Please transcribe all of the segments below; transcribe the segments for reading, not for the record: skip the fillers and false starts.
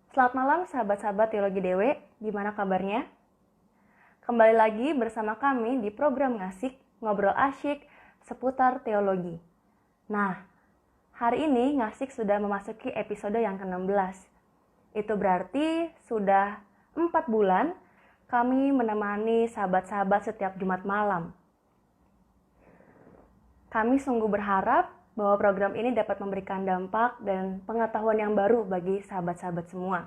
Selamat malam sahabat-sahabat Teologi Dewe, gimana kabarnya? Kembali lagi bersama kami di program Ngasik, Ngobrol Asyik seputar teologi. Nah, hari ini Ngasik sudah memasuki episode yang ke-16. Itu berarti sudah 4 bulan kami menemani sahabat-sahabat setiap Jumat malam. Kami sungguh berharap bahwa program ini dapat memberikan dampak dan pengetahuan yang baru bagi sahabat-sahabat semua.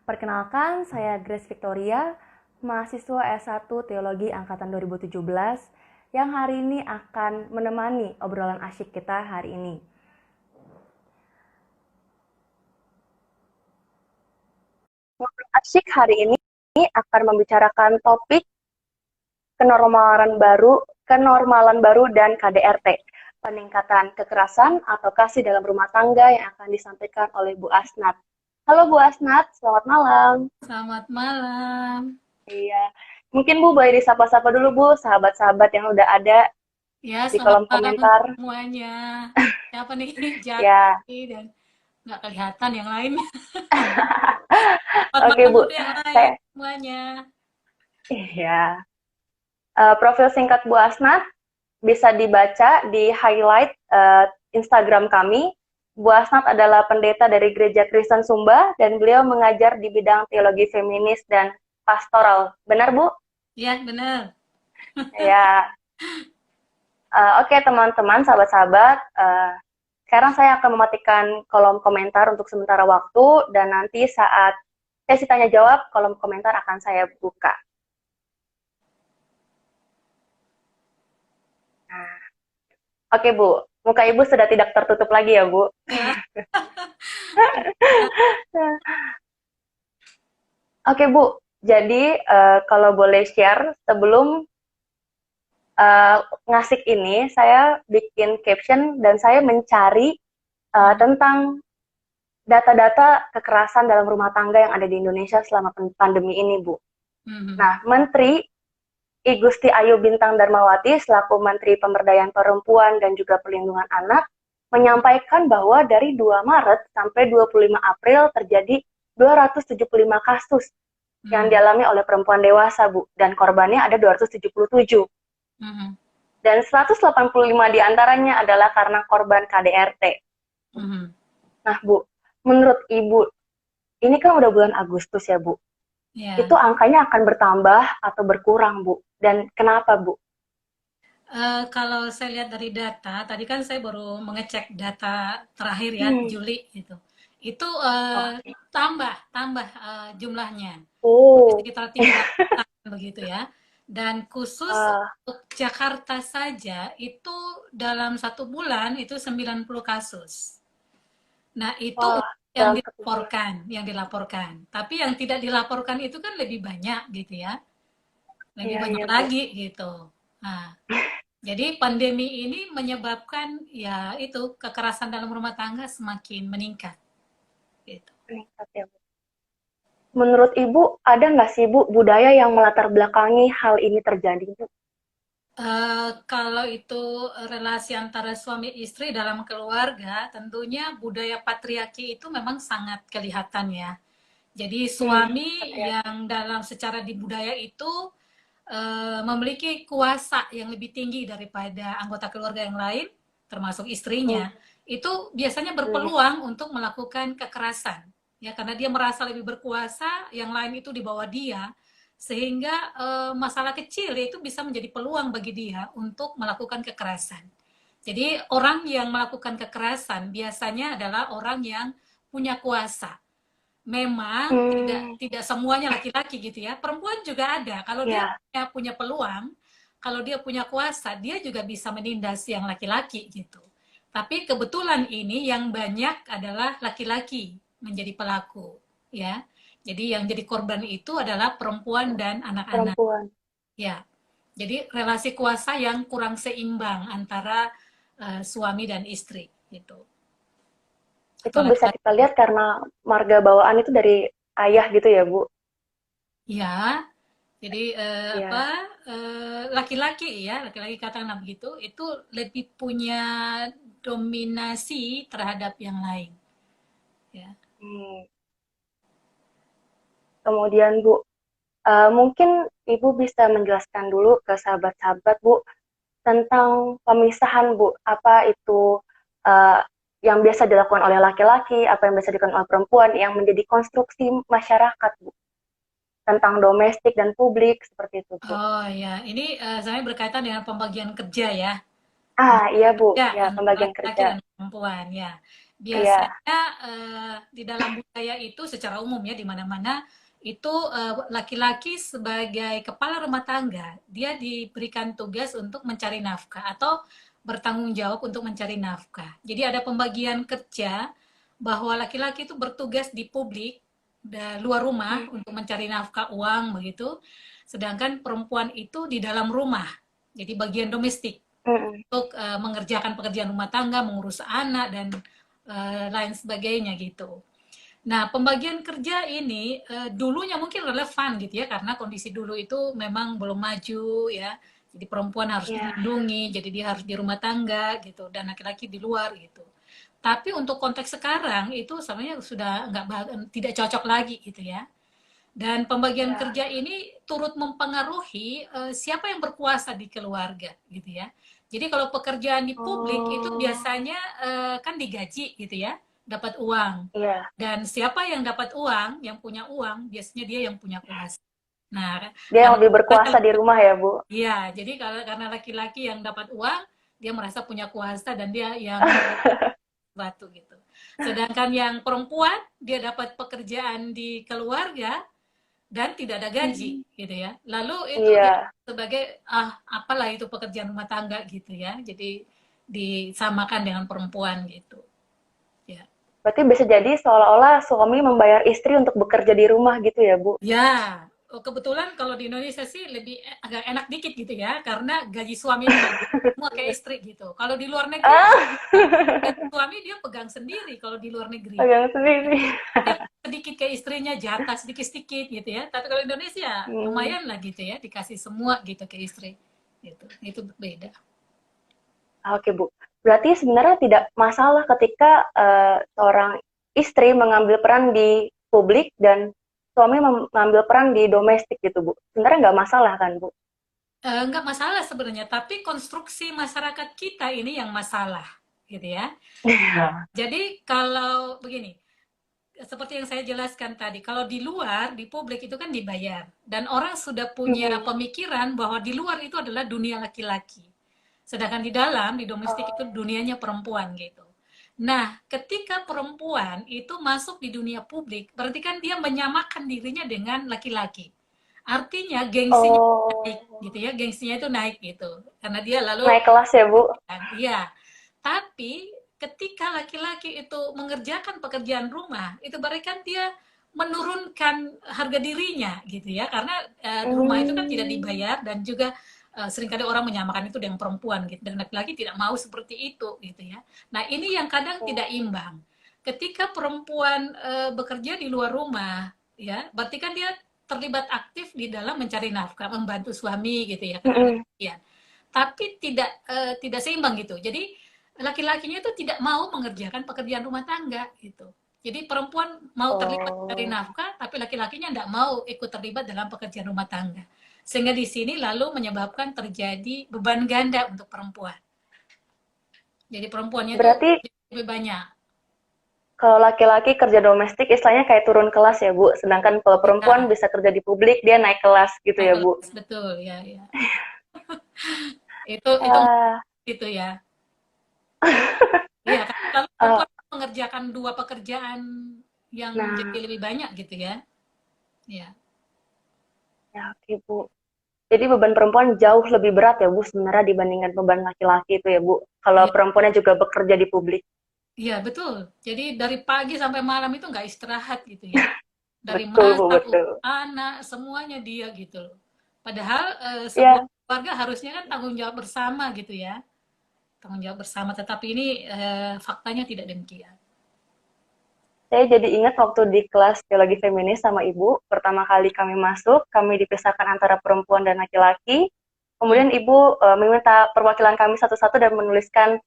Perkenalkan, saya Grace Victoria, mahasiswa S1 Teologi Angkatan 2017, yang hari ini akan menemani obrolan asyik kita hari ini. Ngobrol asyik hari ini akan membicarakan topik kenormalan baru dan KDRT, peningkatan kekerasan atau kasih dalam rumah tangga yang akan disampaikan oleh Bu Asnat. Halo Bu Asnat, selamat malam. Selamat malam. Iya, mungkin Bu boleh disapa-sapa dulu Bu, sahabat-sahabat yang udah ada Ya, di selamat kolom malam untuk komentar. semuanya. Siapa nih? Ya, Jati dan nggak kelihatan yang lain. Selamat oke malam Bu. untuk yang lain Saya, semuanya. iya. Profil singkat Bu Asnat bisa dibaca di highlight Instagram kami. Bu Asnat adalah pendeta dari Gereja Kristen Sumba dan beliau mengajar di bidang teologi feminis dan pastoral. Benar Bu? Ya, benar. Ya. Oke teman-teman, sahabat-sahabat. Sekarang saya akan mematikan kolom komentar untuk sementara waktu dan nanti saat sesi tanya jawab, kolom komentar akan saya buka. Nah, oke Bu, muka Ibu sudah tidak tertutup lagi ya Bu. Ya. Oke Bu, jadi kalau boleh share sebelum uh, ngasik ini, saya bikin caption dan saya mencari tentang data-data kekerasan dalam rumah tangga yang ada di Indonesia selama pandemi ini Bu. Mhm. Nah, Menteri I Gusti Ayu Bintang Darmawati selaku Menteri Pemberdayaan Perempuan dan juga Perlindungan Anak menyampaikan bahwa dari 2 Maret sampai 25 April terjadi 275 kasus yang Mhm. dialami oleh perempuan dewasa, Bu, dan korbannya ada 277. Mhm. Dan 185 diantaranya adalah karena korban KDRT. Mhm. Nah, Bu, menurut Ibu, ini kan udah bulan Agustus ya, Bu. Itu Ya. angkanya akan bertambah atau berkurang, Bu? Dan kenapa, Bu? Kalau saya lihat dari data, tadi kan saya baru mengecek data terakhir ya, Hmm. Juli itu. Itu Oke. tambah, tambah jumlahnya. Mungkin Oh. sekitar 300 begitu ya. Dan khusus Uh, untuk Jakarta saja itu dalam 1 bulan itu 90 kasus. Nah, itu wah, yang dalam 1 bulan. dilaporkan. Tapi yang tidak dilaporkan itu kan lebih banyak gitu ya. Lebih Iya, banyak iya, Bu. lagi gitu. Nah, jadi pandemi ini menyebabkan ya itu kekerasan dalam rumah tangga semakin meningkat gitu. Meningkat ya, Bu. Menurut Ibu, ada nggak sih, Bu, budaya yang melatar belakangi hal ini terjadi, Bu? Kalau itu relasi antara suami istri dalam keluarga, tentunya budaya patriarki itu memang sangat kelihatan ya. Jadi suami Patriarki. yang dalam secara di budaya itu memiliki kuasa yang lebih tinggi daripada anggota keluarga yang lain, termasuk istrinya, Hmm. itu biasanya Hmm. berpeluang untuk melakukan kekerasan. Ya, karena dia merasa lebih berkuasa, yang lain itu di bawah dia, sehingga masalah kecil itu bisa menjadi peluang bagi dia untuk melakukan kekerasan. Jadi orang yang melakukan kekerasan biasanya adalah orang yang punya kuasa. Memang tidak Hmm. tidak semuanya laki-laki gitu ya. Perempuan juga ada. Kalau dia Ya. punya peluang, kalau dia punya kuasa, dia juga bisa menindas yang laki-laki gitu. Tapi kebetulan ini yang banyak adalah laki-laki menjadi pelaku, ya. Jadi yang jadi korban itu adalah perempuan dan anak-anak, Perempuan. ya. Jadi relasi kuasa yang kurang seimbang antara suami dan istri gitu. Itu Atau bisa laki-laki. kita lihat karena marga bawaan itu dari ayah gitu ya, Bu? Ya, jadi apa Iya. laki-laki ya, laki-laki katakanlah begitu, itu lebih punya dominasi terhadap yang lain. Ya. Hmm. Kemudian Bu, mungkin Ibu bisa menjelaskan dulu ke sahabat-sahabat Bu tentang pemisahan Bu, apa itu uh, yang biasa dilakukan oleh laki-laki, apa yang biasa dilakukan oleh perempuan yang menjadi konstruksi masyarakat Bu, tentang domestik dan publik seperti itu Bu. Oh ya, ini saya berkaitan dengan pembagian kerja ya. Iya Bu, Ya, ya antara pembagian laki-laki kerja. dan perempuan ya. Iya, Biasanya di dalam budaya itu secara umum ya di mana-mana itu laki-laki sebagai kepala rumah tangga dia diberikan tugas untuk mencari nafkah atau bertanggung jawab untuk mencari nafkah. Jadi ada pembagian kerja bahwa laki-laki itu bertugas di publik luar rumah mm, untuk mencari nafkah uang begitu, sedangkan perempuan itu di dalam rumah. Jadi bagian domestik mm, untuk mengerjakan pekerjaan rumah tangga, mengurus anak dan lain sebagainya gitu. Nah, pembagian kerja ini dulunya mungkin relevan gitu ya karena kondisi dulu itu memang belum maju ya. Jadi perempuan harus ya, dilindungi, jadi dia harus di rumah tangga gitu dan laki-laki di luar gitu. Tapi untuk konteks sekarang itu sebenarnya sudah nggak tidak cocok lagi gitu ya. Dan pembagian ya. kerja ini turut mempengaruhi siapa yang berkuasa di keluarga, gitu ya. Jadi kalau pekerjaan di publik itu Oh, biasanya kan digaji, gitu ya, dapat uang. iya. Dan siapa yang dapat uang, yang punya uang, biasanya dia yang punya kuasa. Nah, Dia yang karena lebih berkuasa di rumah ya Bu. iya, jadi karena laki-laki yang dapat uang, dia merasa punya kuasa dan dia yang batu gitu. Sedangkan yang perempuan, dia dapat pekerjaan di keluarga, dan tidak ada gaji Hmm. gitu ya. Lalu itu dia Iya. sebagai apalah itu pekerjaan rumah tangga gitu ya. Jadi disamakan dengan perempuan gitu. Ya. Berarti bisa jadi seolah-olah suami membayar istri untuk bekerja di rumah gitu ya Bu. Ya, kebetulan kalau di Indonesia sih lebih agak enak dikit gitu ya karena gaji suami itu kan semua kayak istri gitu. Kalau di luar negeri Ah, gaji suami dia pegang sendiri kalau di luar negeri. pegang sendiri. Jadi dia sedikit ke istrinya jatah sedikit-sedikit gitu ya. Tapi kalau Indonesia Hmm. lumayan lah gitu ya dikasih semua gitu ke istri gitu. Itu beda. Oke Bu. Berarti sebenarnya tidak masalah ketika seorang istri mengambil peran di publik dan suami mengambil peran di domestik gitu Bu. Sebenarnya nggak masalah kan Bu? Enggak masalah sebenarnya, tapi konstruksi masyarakat kita ini yang masalah gitu ya. Iya. Jadi kalau begini, seperti yang saya jelaskan tadi, kalau di luar, di publik itu kan dibayar. Dan orang sudah punya Mm-mm. pemikiran bahwa di luar itu adalah dunia laki-laki. Sedangkan di dalam, di domestik itu Oh, dunianya perempuan gitu. Nah, ketika perempuan itu masuk di dunia publik, berarti kan dia menyamakan dirinya dengan laki-laki. Artinya gengsinya naik oh, gitu ya, gengsinya itu naik gitu. Karena dia lalu naik kelas ya Bu? iya. Tapi ketika laki-laki itu mengerjakan pekerjaan rumah, itu berarti kan dia menurunkan harga dirinya gitu ya. Karena rumah itu kan tidak Hmm. dibayar dan juga seringkali orang menyamakan itu dengan perempuan gitu dan laki-laki tidak mau seperti itu gitu ya. Nah, ini yang kadang tidak Oh, imbang. Ketika perempuan bekerja di luar rumah ya, berarti kan dia terlibat aktif di dalam mencari nafkah, membantu suami gitu ya, katakan mm-mm. demikian. Tapi tidak seimbang gitu. Jadi laki-lakinya itu tidak mau mengerjakan pekerjaan rumah tangga gitu. Jadi perempuan mau terlibat dari Oh, nafkah, tapi laki-lakinya tidak mau ikut terlibat dalam pekerjaan rumah tangga. Sehingga di sini lalu menyebabkan terjadi beban ganda untuk perempuan. Jadi perempuannya itu berarti lebih banyak. kalau laki-laki kerja domestik istilahnya kayak turun kelas ya Bu, sedangkan kalau perempuan Ya, bisa kerja di publik dia naik kelas gitu naik ya Bu. kelas betul ya ya. Itu Ah, gitu ya. Iya, kan kalau eh, perempuan mengerjakan dua pekerjaan yang jadi nah, lebih banyak gitu ya. Iya. ya oke Bu. Jadi beban perempuan jauh lebih berat ya Bu sebenarnya dibandingkan beban laki-laki itu ya Bu. Kalau Iya, perempuannya juga bekerja di publik. iya betul. Jadi dari pagi sampai malam itu nggak istirahat gitu ya. Dari Betul Bu, masak, urus betul. anak, semuanya dia gitu loh. Padahal sebuah Ya, keluarga harusnya kan tanggung jawab bersama gitu ya. Tanggung jawab bersama, tetapi ini faktanya tidak demikian. saya jadi ingat waktu di kelas teologi feminis sama Ibu, pertama kali kami masuk, kami dipisahkan antara perempuan dan laki-laki. Hmm. Kemudian Ibu meminta perwakilan kami satu-satu dan menuliskan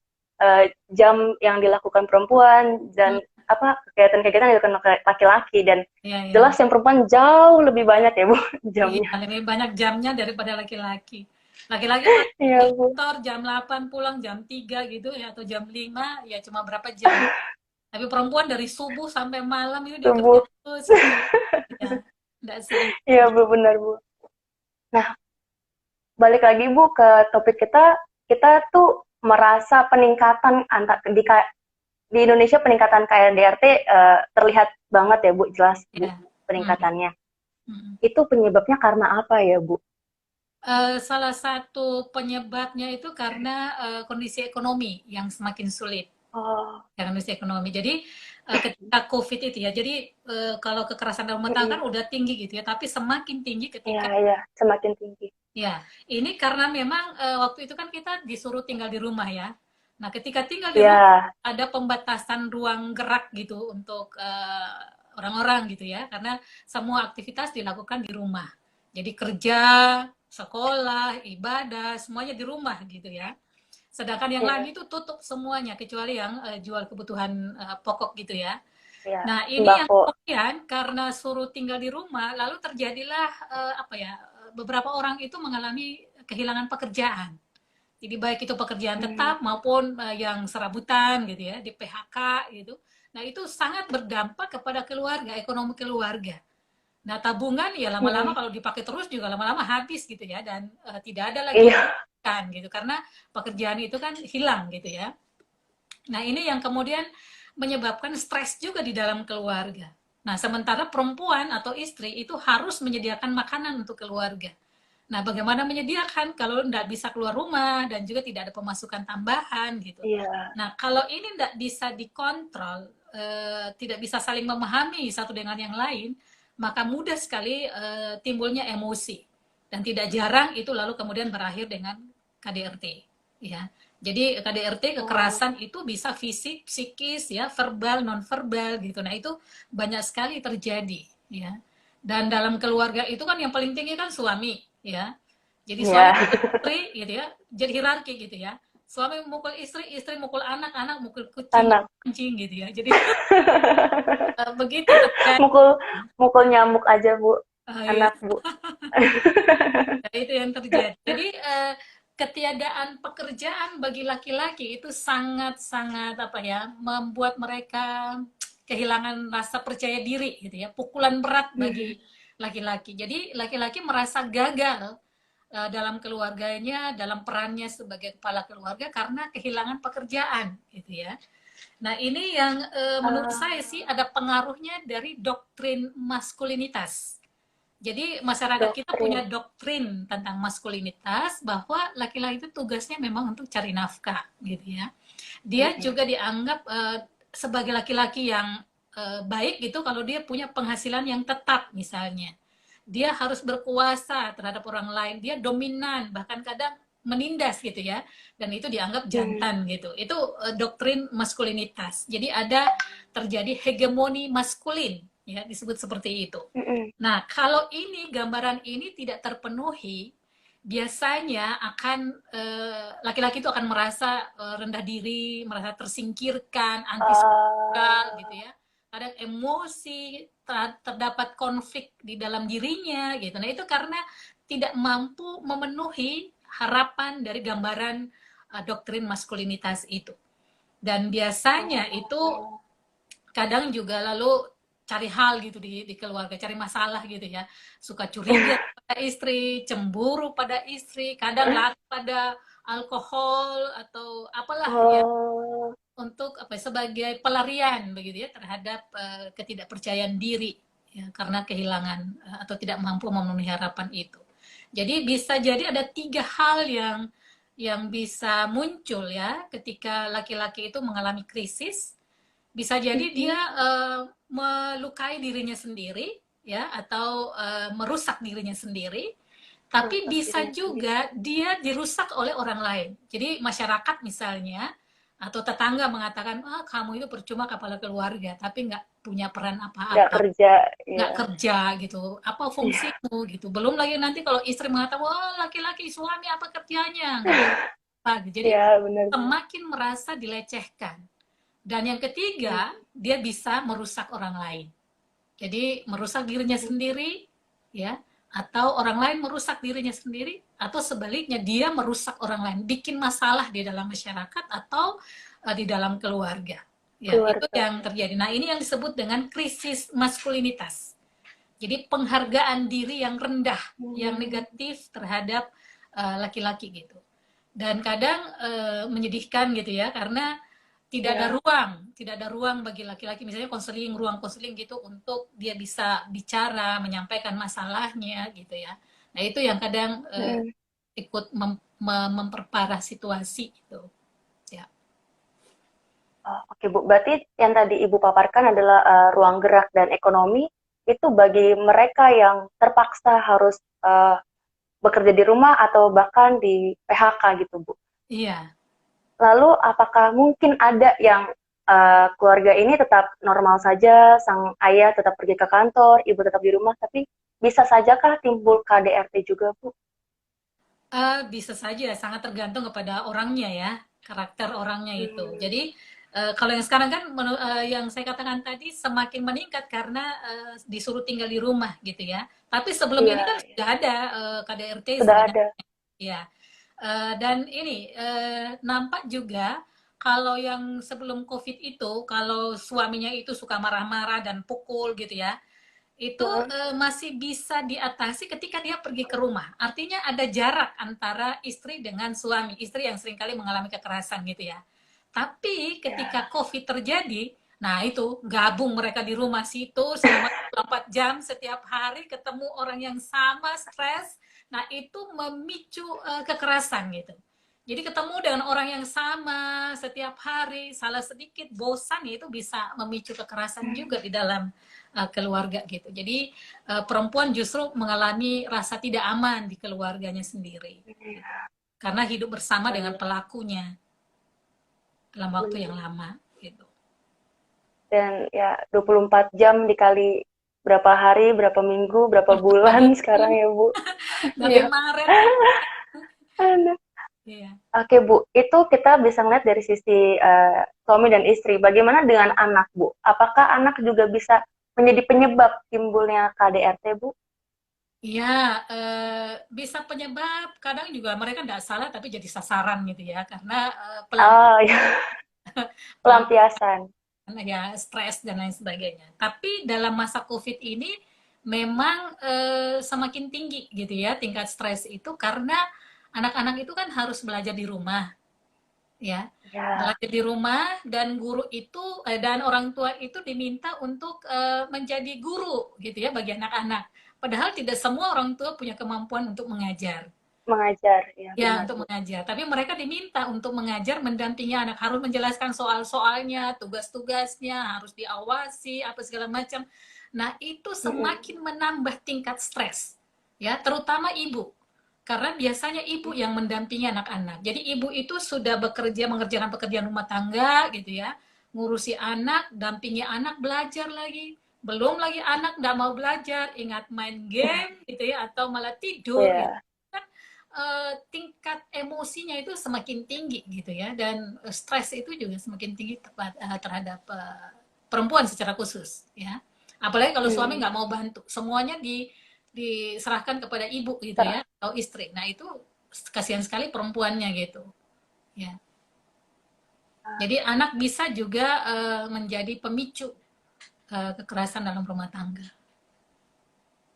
jam yang dilakukan perempuan dan kegiatan-kegiatan yang dilakukan laki-laki, dan Iya, iya. jelas yang perempuan jauh lebih banyak ya Bu Iya, jamnya. lebih banyak jamnya daripada laki-laki. Laki-laki kalau Iya di Bu. kantor jam 8 pulang jam 3 gitu ya, atau jam 5 ya cuma berapa jam. Tapi perempuan dari subuh sampai malam itu dia kerja Tubuh. terus gitu. Ya, enggak Iya seimbang. Bu, benar Bu. Nah, balik lagi Bu ke topik kita, kita tuh merasa peningkatan di Indonesia, peningkatan KDRT terlihat banget ya Bu, jelas Bu Ya. Hmm. peningkatannya. Hmm. Itu penyebabnya karena apa ya Bu? Salah satu penyebabnya itu karena kondisi ekonomi yang semakin sulit. Oh, Ya, kondisi ekonomi. Jadi ketika COVID itu ya, jadi kalau kekerasan dalam rumah tangga kan udah tinggi gitu ya, tapi semakin tinggi iya ketika iya, semakin tinggi. ya, ini karena memang waktu itu kan kita disuruh tinggal di rumah ya. Nah, ketika tinggal di rumah Iya, ada pembatasan ruang gerak gitu untuk orang-orang gitu ya, karena semua aktivitas dilakukan di rumah. Jadi kerja, sekolah, ibadah, semuanya di rumah gitu ya. Sedangkan yang iya, lain itu tutup semuanya kecuali yang jual kebutuhan pokok gitu ya. iya. Nah, ini yang Sembako. kemudian karena suruh tinggal di rumah, lalu terjadilah apa ya? Beberapa orang itu mengalami kehilangan pekerjaan. Jadi baik itu pekerjaan Hmm. tetap maupun yang serabutan gitu ya, di PHK gitu. Nah, itu sangat berdampak kepada keluarga, ekonomi keluarga. Nah, tabungan ya lama-lama Hmm. kalau dipakai terus juga lama-lama habis gitu ya, dan tidak ada lagi yang Iya. dibutuhkan gitu karena pekerjaan itu kan hilang gitu ya. Nah, ini yang kemudian menyebabkan stres juga di dalam keluarga. Nah, sementara perempuan atau istri itu harus menyediakan makanan untuk keluarga. Nah, bagaimana menyediakan kalau tidak bisa keluar rumah dan juga tidak ada pemasukan tambahan gitu. Iya. Nah, kalau ini tidak bisa dikontrol, tidak bisa saling memahami satu dengan yang lain, maka mudah sekali timbulnya emosi. Dan tidak jarang itu lalu kemudian berakhir dengan KDRT. Ya. Jadi KDRT Oh. kekerasan itu bisa fisik, psikis, ya, verbal, non verbal gitu. Nah itu banyak sekali terjadi, ya. Dan dalam keluarga itu kan yang paling tinggi kan suami, ya. Jadi suami Iya. mukul istri, gitu ya. Jadi hierarki gitu ya. Suami mukul istri, istri mukul anak, anak mukul kucing, Anak. anjing gitu ya. Jadi begitu terjadi. Mukul mukul nyamuk aja Bu, Iya, anak Bu. nah, itu yang terjadi. Jadi ketiadaan pekerjaan bagi laki-laki itu sangat-sangat apa ya, membuat mereka kehilangan rasa percaya diri gitu ya, pukulan berat bagi laki-laki. Jadi laki-laki merasa gagal dalam keluarganya, dalam perannya sebagai kepala keluarga karena kehilangan pekerjaan gitu ya. Nah, ini yang menurut saya sih ada pengaruhnya dari doktrin maskulinitas. Jadi masyarakat kita punya Doktrin. doktrin tentang maskulinitas bahwa laki-laki itu tugasnya memang untuk cari nafkah gitu ya. Dia juga dianggap sebagai laki-laki yang baik gitu kalau dia punya penghasilan yang tetap misalnya. Dia harus berkuasa terhadap orang lain, dia dominan, bahkan kadang menindas gitu ya. Dan itu dianggap jantan gitu. Itu doktrin maskulinitas. Jadi ada terjadi hegemoni maskulin ya, disebut seperti itu. Nah, kalau ini gambaran ini tidak terpenuhi, biasanya akan laki-laki itu akan merasa rendah diri, merasa tersingkirkan, antisosial gitu ya. Kadang emosi, terdapat konflik di dalam dirinya gitu. Nah, itu karena tidak mampu memenuhi harapan dari gambaran doktrin maskulinitas itu. Dan biasanya itu kadang juga lalu cari hal gitu di keluarga, cari masalah gitu ya. Suka curiga pada istri, cemburu pada istri, kadang lari pada alkohol atau apalah ya Oh. untuk apa sebagai pelarian begitu ya terhadap ketidakpercayaan diri ya, karena kehilangan atau tidak mampu memenuhi harapan itu. Jadi bisa jadi ada tiga hal yang bisa muncul ya ketika laki-laki itu mengalami krisis. Bisa jadi dia melukai dirinya sendiri ya atau merusak dirinya sendiri, tapi Merusak bisa dirinya sendiri. juga dia dirusak oleh orang lain. Jadi masyarakat misalnya atau tetangga mengatakan, ah kamu itu percuma kepala keluarga, tapi nggak punya peran Nggak apa-apa, kerja, nggak ya. kerja gitu, apa Iya. fungsimu gitu. Belum lagi nanti kalau istri mengatakan, wah laki-laki suami apa kerjanya, nggak punya apa. Jadi Iya, benar Bu. semakin merasa dilecehkan. Dan yang ketiga, dia bisa merusak orang lain. Jadi merusak dirinya sendiri, ya, atau orang lain merusak dirinya sendiri, atau sebaliknya dia merusak orang lain, bikin masalah di dalam masyarakat atau di dalam keluarga. Ya, itu Keluarga. yang terjadi. Nah, ini yang disebut dengan krisis maskulinitas. Jadi penghargaan diri yang rendah, yang negatif terhadap laki-laki gitu. Dan kadang menyedihkan gitu ya, karena Ya. tidak ada ruang bagi laki-laki, misalnya konseling, ruang konseling gitu untuk dia bisa bicara, menyampaikan masalahnya gitu ya. Nah itu yang kadang Mm. ikut memperparah situasi itu. Ya. Oh, oke Bu, berarti yang tadi Ibu paparkan adalah ruang gerak dan ekonomi itu bagi mereka yang terpaksa harus bekerja di rumah atau bahkan di PHK gitu Bu. Iya. Lalu apakah mungkin ada yang keluarga ini tetap normal saja, sang ayah tetap pergi ke kantor, ibu tetap di rumah, tapi bisa sajakah timbul KDRT juga Bu? Bisa saja, sangat tergantung kepada orangnya ya, karakter orangnya itu. Hmm, Jadi kalau yang sekarang kan yang saya katakan tadi semakin meningkat karena disuruh tinggal di rumah gitu ya. Tapi sebelum iya, ini kan iya. sudah ada KDRT Sudah sebenarnya. ada. Ya. Dan ini nampak juga kalau yang sebelum COVID itu, kalau suaminya itu suka marah-marah dan pukul gitu ya, itu Hmm, masih bisa diatasi ketika dia pergi ke rumah. Artinya ada jarak antara istri dengan suami, istri yang seringkali mengalami kekerasan gitu ya. Tapi ketika ya. COVID terjadi, nah itu gabung mereka di rumah situ selama 24 jam setiap hari ketemu orang yang sama, stres. Nah itu memicu kekerasan gitu. Jadi ketemu dengan orang yang sama setiap hari, salah sedikit bosan ya itu bisa memicu kekerasan juga di dalam keluarga gitu. Jadi perempuan justru mengalami rasa tidak aman di keluarganya sendiri, gitu. Iya, Karena hidup bersama dengan benar, pelakunya dalam waktu yang benar. lama, gitu. Dan ya 24 jam dikali berapa hari, berapa minggu, berapa Berapa bulan sekarang bulan ya Bu. dari Iya. Maret sampai Aduh. ya. Oke Bu, itu kita bisa ngeliat dari sisi suami dan istri. Bagaimana dengan anak Bu? Apakah anak juga bisa menjadi penyebab timbulnya KDRT Bu? Iya, bisa penyebab kadang juga mereka tidak salah tapi jadi sasaran gitu ya karena Oh ya, pelampiasan pelampiasan. ya stres dan lain sebagainya. Tapi dalam masa COVID ini memang semakin tinggi gitu ya tingkat stres itu karena anak-anak itu kan harus belajar di rumah ya. Ya, Belajar di rumah dan guru itu dan orang tua itu diminta untuk menjadi guru gitu ya bagi anak-anak. Padahal tidak semua orang tua punya kemampuan untuk mengajar. mengajar. Ya, Ya, benar untuk Bu. mengajar. Tapi mereka diminta untuk mengajar, mendampingi anak, harus menjelaskan soal-soalnya, tugas-tugasnya, harus diawasi, apa segala macam. Nah, itu Mm-mm. semakin menambah tingkat stres, ya, terutama ibu. Karena biasanya ibu yang mendampingi anak-anak. Jadi ibu itu sudah bekerja, mengerjakan pekerjaan rumah tangga, gitu ya, ngurusi anak, dampingi anak, belajar lagi. Belum lagi anak nggak mau belajar, ingat main game, gitu ya, atau malah tidur, gitu Ya, tingkat emosinya itu semakin tinggi gitu ya dan stres itu juga semakin tinggi terhadap perempuan secara khusus ya apalagi kalau suami mm. nggak mau bantu semuanya diserahkan kepada ibu gitu Serah. ya atau istri nah itu kasihan sekali perempuannya gitu ya jadi anak bisa juga menjadi pemicu kekerasan dalam rumah tangga.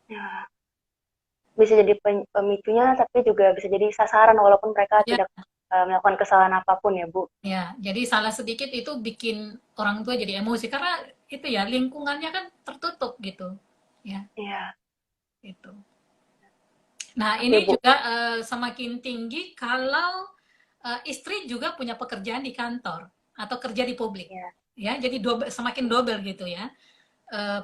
Ya, bisa jadi pemicunya, tapi juga bisa jadi sasaran walaupun mereka Ya, tidak melakukan kesalahan apapun ya Bu. ya, jadi salah sedikit itu bikin orang tua jadi emosi karena itu ya lingkungannya kan tertutup gitu. Ya, Iya. itu. Nah, Oke ini Bu. juga semakin tinggi kalau istri juga punya pekerjaan di kantor atau kerja di publik. Ya, Ya, jadi semakin double gitu ya.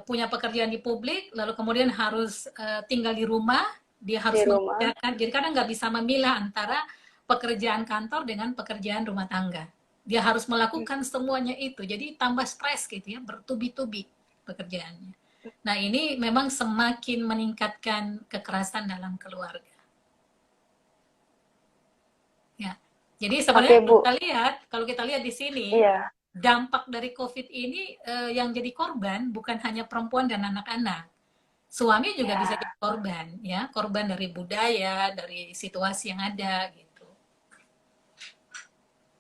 Punya pekerjaan di publik, lalu kemudian harus tinggal di rumah, dia di harus rumah. mengerjakan. Jadi kadang nggak bisa memilah antara pekerjaan kantor dengan pekerjaan rumah tangga. Dia harus melakukan semuanya itu, jadi tambah stres gitu ya, bertubi-tubi pekerjaannya. Nah ini memang semakin meningkatkan kekerasan dalam keluarga. Ya, jadi Oke sebenarnya Bu. kalau kita lihat di sini Iya. dampak dari COVID ini yang jadi korban bukan hanya perempuan dan anak-anak. Suami juga bisa Ya, jadi korban, ya, korban dari budaya, dari situasi yang ada gitu.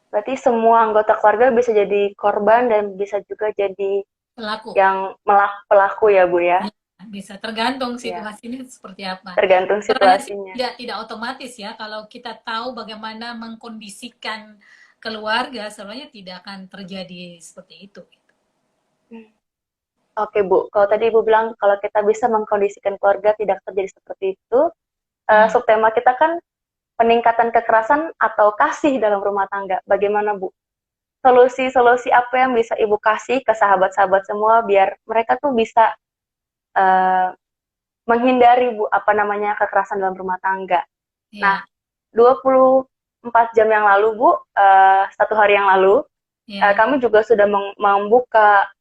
berarti semua anggota keluarga bisa jadi korban dan bisa juga jadi Pelaku. yang pelaku ya, Bu ya? Ya, bisa tergantung Ya, situasinya seperti apa. tergantung Sebenarnya sih situasinya. tidak otomatis ya, kalau kita tahu bagaimana mengkondisikan keluarga, sebenarnya tidak akan terjadi seperti itu. Hmm. Oke, Bu. Kalau tadi Ibu bilang kalau kita bisa mengkondisikan keluarga tidak terjadi seperti itu, Hmm. subtema kita kan peningkatan kekerasan atau kasih dalam rumah tangga. Bagaimana, Bu? Solusi-solusi apa yang bisa Ibu kasih ke sahabat-sahabat semua biar mereka tuh bisa uh, menghindari, Bu, apa namanya, kekerasan dalam rumah tangga. Nah, Ya, 24 jam yang lalu, Bu, 1 hari yang lalu, ya. kami juga sudah membuka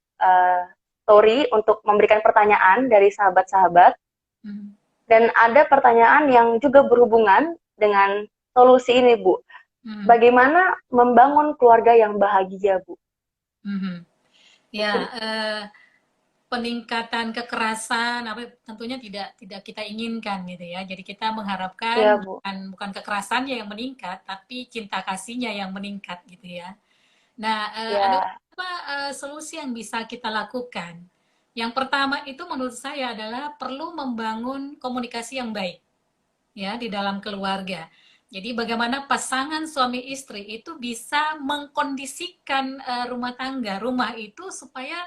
story untuk memberikan pertanyaan dari sahabat-sahabat. Hmm. Dan ada pertanyaan yang juga berhubungan dengan solusi ini, Bu. Hmm. Bagaimana membangun keluarga yang bahagia, Bu? Hmm. Ya, Mungkin. peningkatan kekerasan apa tentunya tidak kita inginkan gitu ya. Jadi kita Ya, mengharapkan Bu. bukan kekerasannya yang meningkat, tapi cinta kasihnya yang meningkat gitu ya. Nah, ada Ya, beberapa solusi yang bisa kita lakukan. Yang pertama itu menurut saya adalah perlu membangun komunikasi yang baik ya di dalam keluarga. Jadi bagaimana pasangan suami istri itu bisa mengkondisikan rumah tangga, rumah itu supaya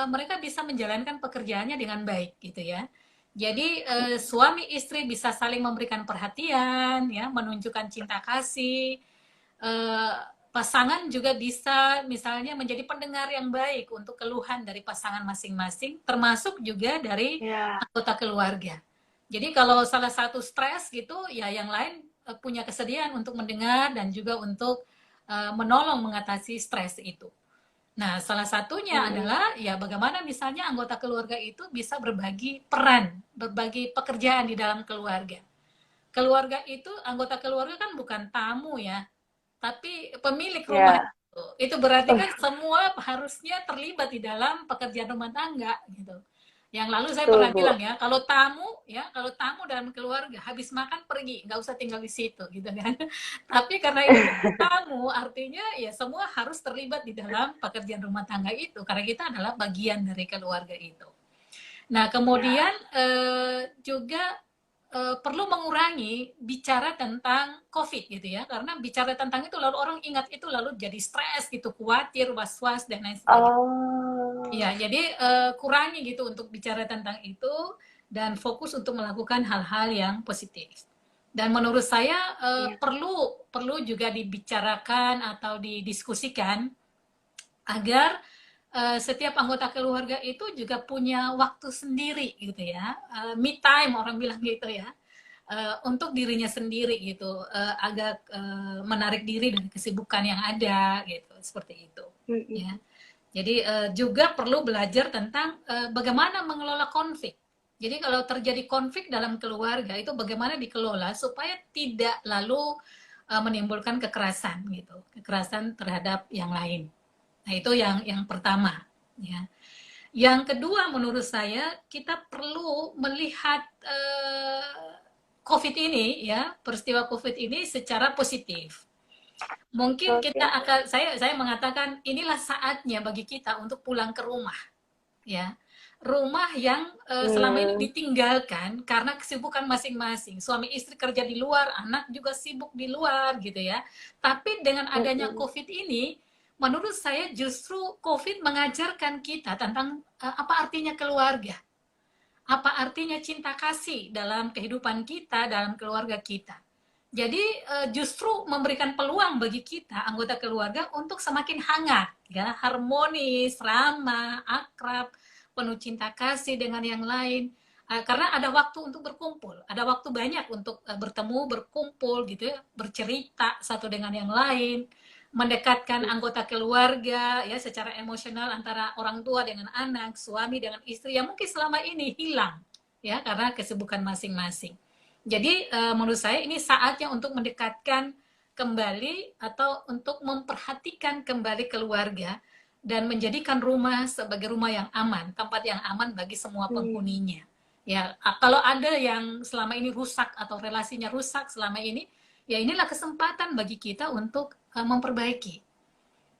mereka bisa menjalankan pekerjaannya dengan baik gitu ya. Jadi suami istri bisa saling memberikan perhatian, ya, menunjukkan cinta kasih. Eh, Pasangan juga bisa misalnya menjadi pendengar yang baik untuk keluhan dari pasangan masing-masing, termasuk juga dari ya, anggota keluarga. Jadi kalau salah satu stres gitu, ya yang lain punya kesediaan untuk mendengar dan juga untuk menolong mengatasi stres itu. Nah, salah satunya mm-mm. adalah ya bagaimana misalnya anggota keluarga itu bisa berbagi peran, berbagi pekerjaan di dalam keluarga. Keluarga itu, anggota keluarga kan bukan tamu ya, tapi pemilik rumah Ya, itu. Itu berarti kan semua harusnya terlibat di dalam pekerjaan rumah tangga gitu. Yang lalu saya betul, pernah Bu. bilang ya, kalau tamu dalam keluarga habis makan pergi, nggak usah tinggal di situ gitu kan. Tapi karena ini bukan tamu, artinya ya semua harus terlibat di dalam pekerjaan rumah tangga itu karena kita adalah bagian dari keluarga itu. Nah, kemudian Ya, juga perlu mengurangi bicara tentang COVID gitu ya, karena bicara tentang itu lalu orang ingat itu lalu jadi stres gitu, khawatir, was-was dan lain sebagainya. oh, Ya, jadi kurangi gitu untuk bicara tentang itu dan fokus untuk melakukan hal-hal yang positif. Dan menurut saya iya. perlu juga dibicarakan atau didiskusikan agar setiap anggota keluarga itu juga punya waktu sendiri gitu ya, me time orang bilang gitu ya, untuk dirinya sendiri gitu, agak menarik diri dari kesibukan yang ada gitu, seperti itu Mm-mm. ya. Jadi juga perlu belajar tentang bagaimana mengelola konflik. Jadi kalau terjadi konflik dalam keluarga itu bagaimana dikelola supaya tidak lalu menimbulkan kekerasan gitu, kekerasan terhadap yang lain. Nah, itu yang pertama, ya. Yang kedua menurut saya kita perlu melihat COVID ini ya, peristiwa COVID ini secara positif. Mungkin kita Oke. akan saya mengatakan inilah saatnya bagi kita untuk pulang ke rumah, ya. Rumah yang selama ini Hmm, ditinggalkan karena kesibukan masing-masing. Suami istri kerja di luar, anak juga sibuk di luar gitu ya. Tapi dengan adanya mm-mm. COVID ini, menurut saya justru COVID mengajarkan kita tentang apa artinya keluarga. Apa artinya cinta kasih dalam kehidupan kita, dalam keluarga kita. Jadi justru memberikan peluang bagi kita anggota keluarga untuk semakin hangat, ya, harmonis, ramah, akrab, penuh cinta kasih dengan yang lain. Karena ada waktu untuk berkumpul, ada waktu banyak untuk bertemu, berkumpul gitu ya, bercerita satu dengan yang lain, mendekatkan anggota keluarga ya secara emosional antara orang tua dengan anak, suami dengan istri yang mungkin selama ini hilang ya karena kesibukan masing-masing. Jadi menurut saya ini saatnya untuk mendekatkan kembali atau untuk memperhatikan kembali keluarga dan menjadikan rumah sebagai rumah yang aman, tempat yang aman bagi semua penghuninya. Ya, kalau ada yang selama ini rusak atau relasinya rusak selama ini, ya inilah kesempatan bagi kita untuk memperbaiki.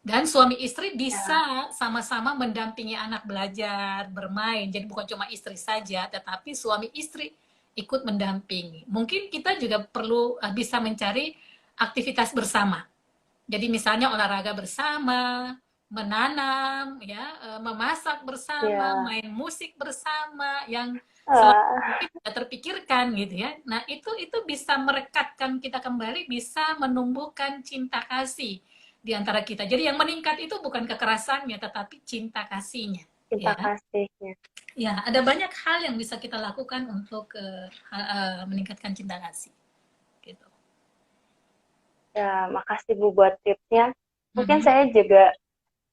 Dan suami istri Ya, bisa sama-sama mendampingi anak belajar, bermain. Jadi bukan cuma istri saja, tetapi suami istri ikut mendampingi. Mungkin kita juga perlu bisa mencari aktivitas bersama. Jadi misalnya olahraga bersama, menanam, ya, memasak bersama, ya. main musik bersama, yang selama Ah, ini tidak terpikirkan gitu ya. Nah itu bisa merekatkan kita kembali, bisa menumbuhkan cinta kasih di antara kita. Jadi yang meningkat itu bukan kekerasannya, tetapi cinta kasihnya. cinta Ya, kasihnya. ya ada banyak hal yang bisa kita lakukan untuk meningkatkan cinta kasih. Gitu. Ya, makasih Bu buat tipsnya. Mungkin Mhm. saya juga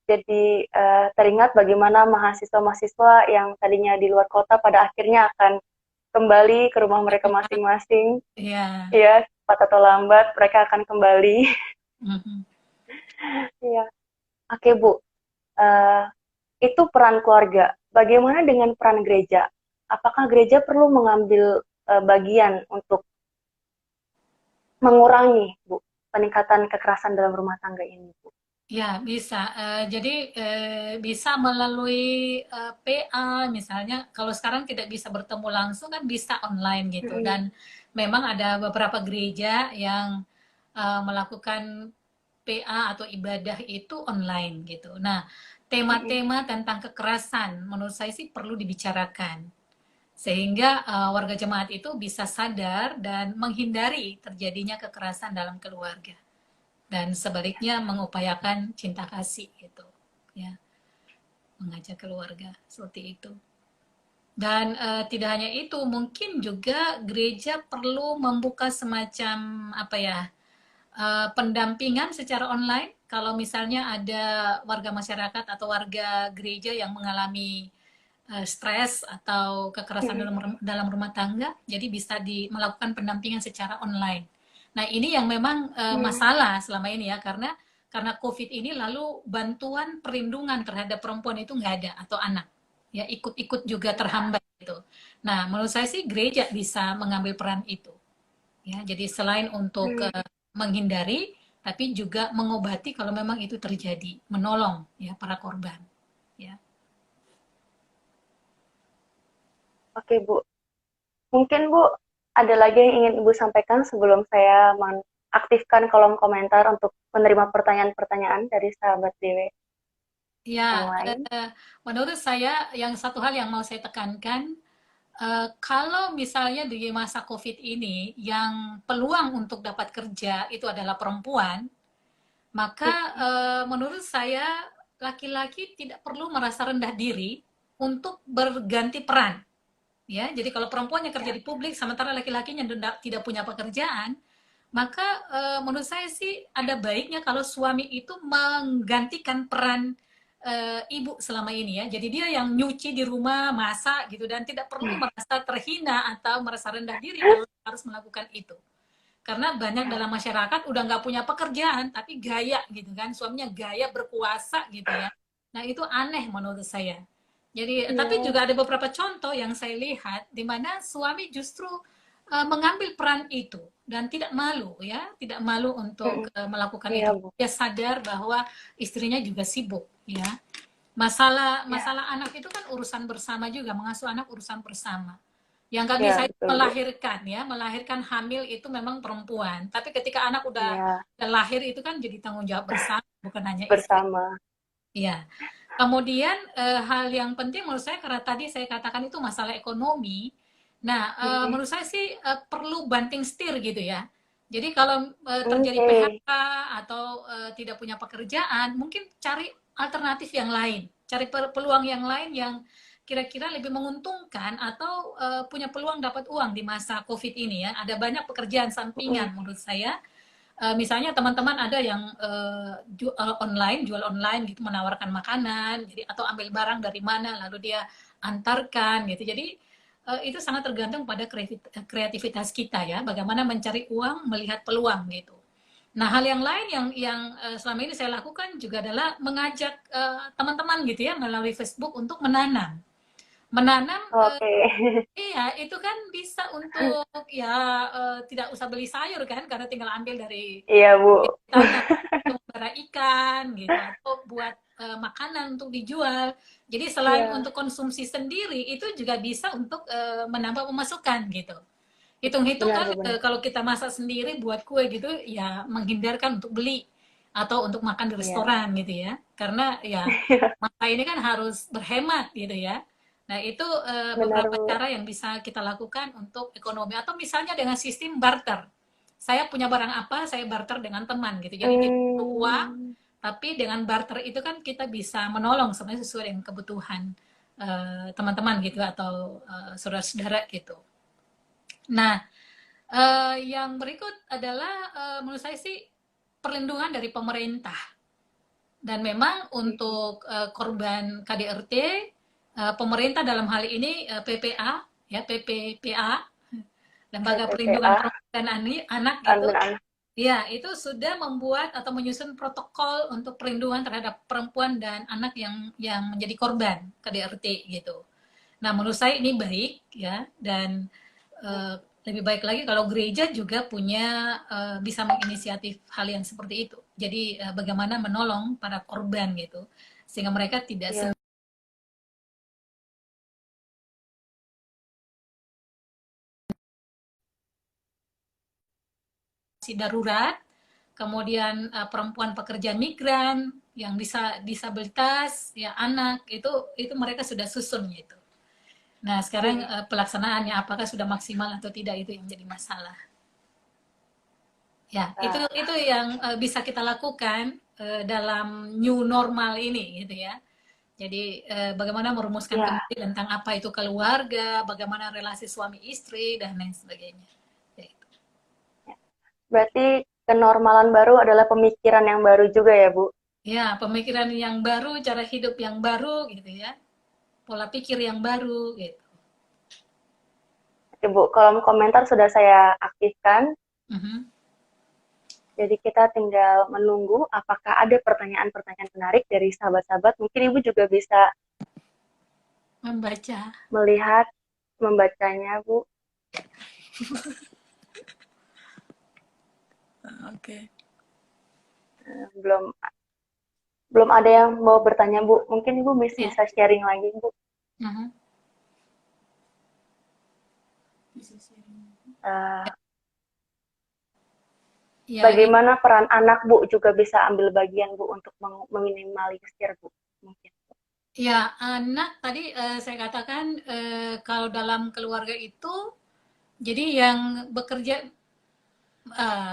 jadi teringat bagaimana mahasiswa-mahasiswa yang tadinya di luar kota pada akhirnya akan kembali ke rumah mereka masing-masing. Ya. Ya, cepat atau lambat mereka akan kembali. Mhm. Iya. Oke, Bu. Eh, itu peran keluarga. Bagaimana dengan peran gereja? Apakah gereja perlu mengambil bagian untuk mengurangi, Bu, peningkatan kekerasan dalam rumah tangga ini, Bu? Ya, bisa. Jadi bisa melalui PA, misalnya. Kalau sekarang tidak bisa bertemu langsung, kan bisa online gitu. Mm-mm. Dan memang ada beberapa gereja yang melakukan PA atau ibadah itu online gitu. Nah, Mm-mm. tema-tema tentang kekerasan menurut saya sih perlu dibicarakan. Sehingga warga jemaat itu bisa sadar dan menghindari terjadinya kekerasan dalam keluarga, dan sebaliknya mengupayakan cinta kasih gitu ya, mengajak keluarga seperti itu. Dan tidak hanya itu, mungkin juga gereja perlu membuka semacam apa ya, pendampingan secara online. Kalau misalnya ada warga masyarakat atau warga gereja yang mengalami stres atau kekerasan Mm-mm. dalam rumah tangga, jadi bisa melakukan pendampingan secara online. Nah, ini yang memang Mm. masalah selama ini ya, karena COVID ini, lalu bantuan perlindungan terhadap perempuan itu nggak ada, atau anak ya ikut-ikut juga terhambat gitu. Nah, menurut saya sih gereja bisa mengambil peran itu ya. Jadi selain untuk Mm. menghindari, tapi juga mengobati kalau memang itu terjadi, menolong ya para korban ya. Oke, Bu. Mungkin, Bu, ada lagi yang ingin Ibu sampaikan sebelum saya mengaktifkan kolom komentar untuk menerima pertanyaan-pertanyaan dari sahabat Dewe yang Ya, lain. menurut saya yang satu hal yang mau saya tekankan, kalau misalnya di masa COVID ini yang peluang untuk dapat kerja itu adalah perempuan, maka menurut saya laki-laki tidak perlu merasa rendah diri untuk berganti peran. Ya, jadi kalau perempuan yang kerja Ya. di publik sementara laki-lakinya tidak punya pekerjaan, maka menurut saya sih ada baiknya kalau suami itu menggantikan peran ibu selama ini ya. Jadi dia yang nyuci di rumah, masak gitu, dan tidak perlu merasa terhina atau merasa rendah diri kalau harus melakukan itu. Karena banyak Ya. dalam masyarakat udah nggak punya pekerjaan, tapi gaya gitu kan, suaminya gaya berkuasa gitu ya. Nah itu aneh menurut saya. Jadi, tapi Ya. juga ada beberapa contoh yang saya lihat di mana suami justru mengambil peran itu dan tidak malu ya, tidak malu untuk Mm-mm. melakukan Iya, itu. Bu. Dia sadar bahwa istrinya juga sibuk ya. Masalah Ya. masalah anak itu kan urusan bersama juga, mengasuh anak urusan bersama. Yang nggak bisa Ya, itu betul, Bu. melahirkan ya, melahirkan hamil itu memang perempuan. Tapi ketika anak Ya, udah lahir itu kan jadi tanggung jawab bersama, bukan hanya istri. bersama. Iya. Kemudian hal yang penting menurut saya, karena tadi saya katakan itu masalah ekonomi. Nah, Mm-mm. menurut saya sih perlu banting setir gitu ya. Jadi kalau terjadi Oke. PHK atau tidak punya pekerjaan, mungkin cari alternatif yang lain, cari peluang yang lain yang kira-kira lebih menguntungkan, atau punya peluang dapat uang di masa COVID ini ya. Ada banyak pekerjaan Mm-mm. sampingan menurut saya. Misalnya teman-teman ada yang online, jual online gitu, menawarkan makanan, jadi atau ambil barang dari mana lalu dia antarkan gitu. Jadi itu sangat tergantung pada kreativitas kita ya, bagaimana mencari uang melihat peluang gitu. Nah, hal yang lain yang selama ini saya lakukan juga adalah mengajak teman-teman gitu ya melalui Facebook untuk menanam. Menanam Oke. iya, itu kan bisa untuk ya tidak usah beli sayur kan karena tinggal ambil dari Iya, Bu. tanah untuk melihara ikan gitu atau buat makanan untuk dijual. Jadi selain Iya, untuk konsumsi sendiri itu juga bisa untuk menambah pemasukan gitu. Hitung-hitung benar, kan Bu, benar. kalau kita masak sendiri buat kue gitu ya menghindarkan untuk beli atau untuk makan di Iya. restoran gitu ya. Karena ya masa ini kan harus berhemat gitu ya. Nah, itu Benar, beberapa Bu. cara yang bisa kita lakukan untuk ekonomi atau misalnya dengan sistem barter. Saya punya barang apa, saya barter dengan teman gitu. Jadi tidak perlu uang, Hmm, tapi dengan barter itu kan kita bisa menolong sebenarnya sesuai dengan kebutuhan teman-teman gitu atau saudara-saudara gitu. Nah, yang berikut adalah menurut saya sih perlindungan dari pemerintah. Dan memang untuk korban KDRT, pemerintah dalam hal ini PPA, ya PPPA, Lembaga Perlindungan PPPA, Perempuan dan Anak gitu, anak-anak. ya itu sudah membuat atau menyusun protokol untuk perlindungan terhadap perempuan dan anak yang menjadi korban KDRT gitu. Nah, menurut saya ini baik ya dan uh, lebih baik lagi kalau gereja juga punya bisa menginisiatif hal yang seperti itu. Jadi bagaimana menolong para korban gitu sehingga mereka tidak Iya. situasi darurat, kemudian perempuan pekerja migran yang disabilitas, ya anak itu mereka sudah susun gitu. Nah, sekarang Hmm. pelaksanaannya apakah sudah maksimal atau tidak itu yang jadi masalah. Ya, Nah, itu yang bisa kita lakukan dalam new normal ini gitu ya. Jadi bagaimana merumuskan ya, kembali tentang apa itu keluarga, bagaimana relasi suami istri dan lain sebagainya. Ya, itu. berarti kenormalan baru adalah pemikiran yang baru juga ya, Bu? Ya, pemikiran yang baru, cara hidup yang baru gitu ya, pola pikir yang baru gitu. Oke, Bu. Kolom komentar sudah saya aktifkan. Mhm. Jadi kita tinggal menunggu apakah ada pertanyaan-pertanyaan menarik dari sahabat-sahabat. Mungkin Ibu juga bisa Membaca. melihat, membacanya, Bu. Oke. Okay. Belum belum ada yang mau bertanya, Bu. Mungkin Ibu bisa, Ya. bisa sharing lagi, Bu. Mhm. Uh, Ya, Bagaimana peran anak, Bu, juga bisa ambil bagian, Bu, untuk meminimalisir, Bu. Mungkin. ya, anak tadi saya katakan kalau dalam keluarga itu, jadi yang bekerja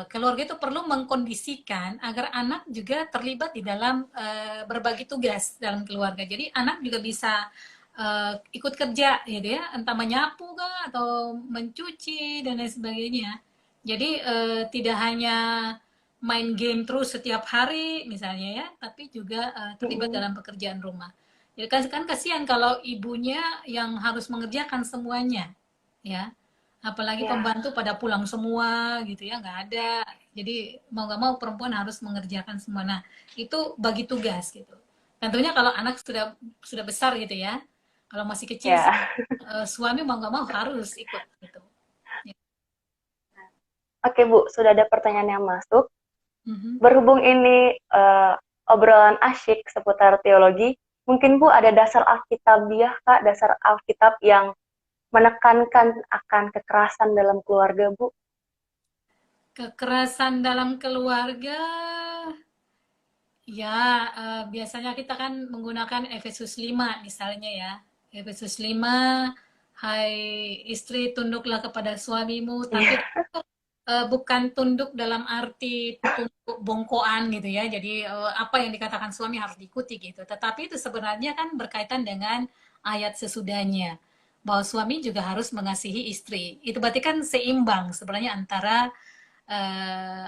keluarga itu perlu mengkondisikan agar anak juga terlibat di dalam berbagi tugas dalam keluarga. Jadi anak juga bisa ikut kerja, gitu ya, entah menyapu kah atau mencuci dan lain sebagainya. Jadi tidak hanya main game terus setiap hari misalnya ya, tapi juga terlibat Mm-mm. dalam pekerjaan rumah. Jadi kan kasihan kalau ibunya yang harus mengerjakan semuanya, ya. Apalagi Ya, pembantu pada pulang semua gitu ya, nggak ada. Jadi mau nggak mau perempuan harus mengerjakan semua. Nah, itu bagi tugas gitu. Tentunya kalau anak sudah besar gitu ya. Kalau masih kecil sih ya. suami mau nggak mau harus ikut gitu. Ya. Oke, Bu, sudah ada pertanyaan yang masuk. Mhm. Berhubung ini obrolan asyik seputar teologi, mungkin Bu ada dasar Alkitabiah, Kak, dasar Alkitab yang menekankan akan kekerasan dalam keluarga, Bu? Kekerasan dalam keluarga, ya biasanya kita kan menggunakan Efesus 5 misalnya ya. Efesus 5, hai istri tunduklah kepada suamimu, tapi Iya, bukan tunduk dalam arti tunduk bongkoan gitu ya. Jadi apa yang dikatakan suami harus diikuti gitu. Tetapi itu sebenarnya kan berkaitan dengan ayat sesudahnya bahwa suami juga harus mengasihi istri. Itu berarti kan seimbang sebenarnya antara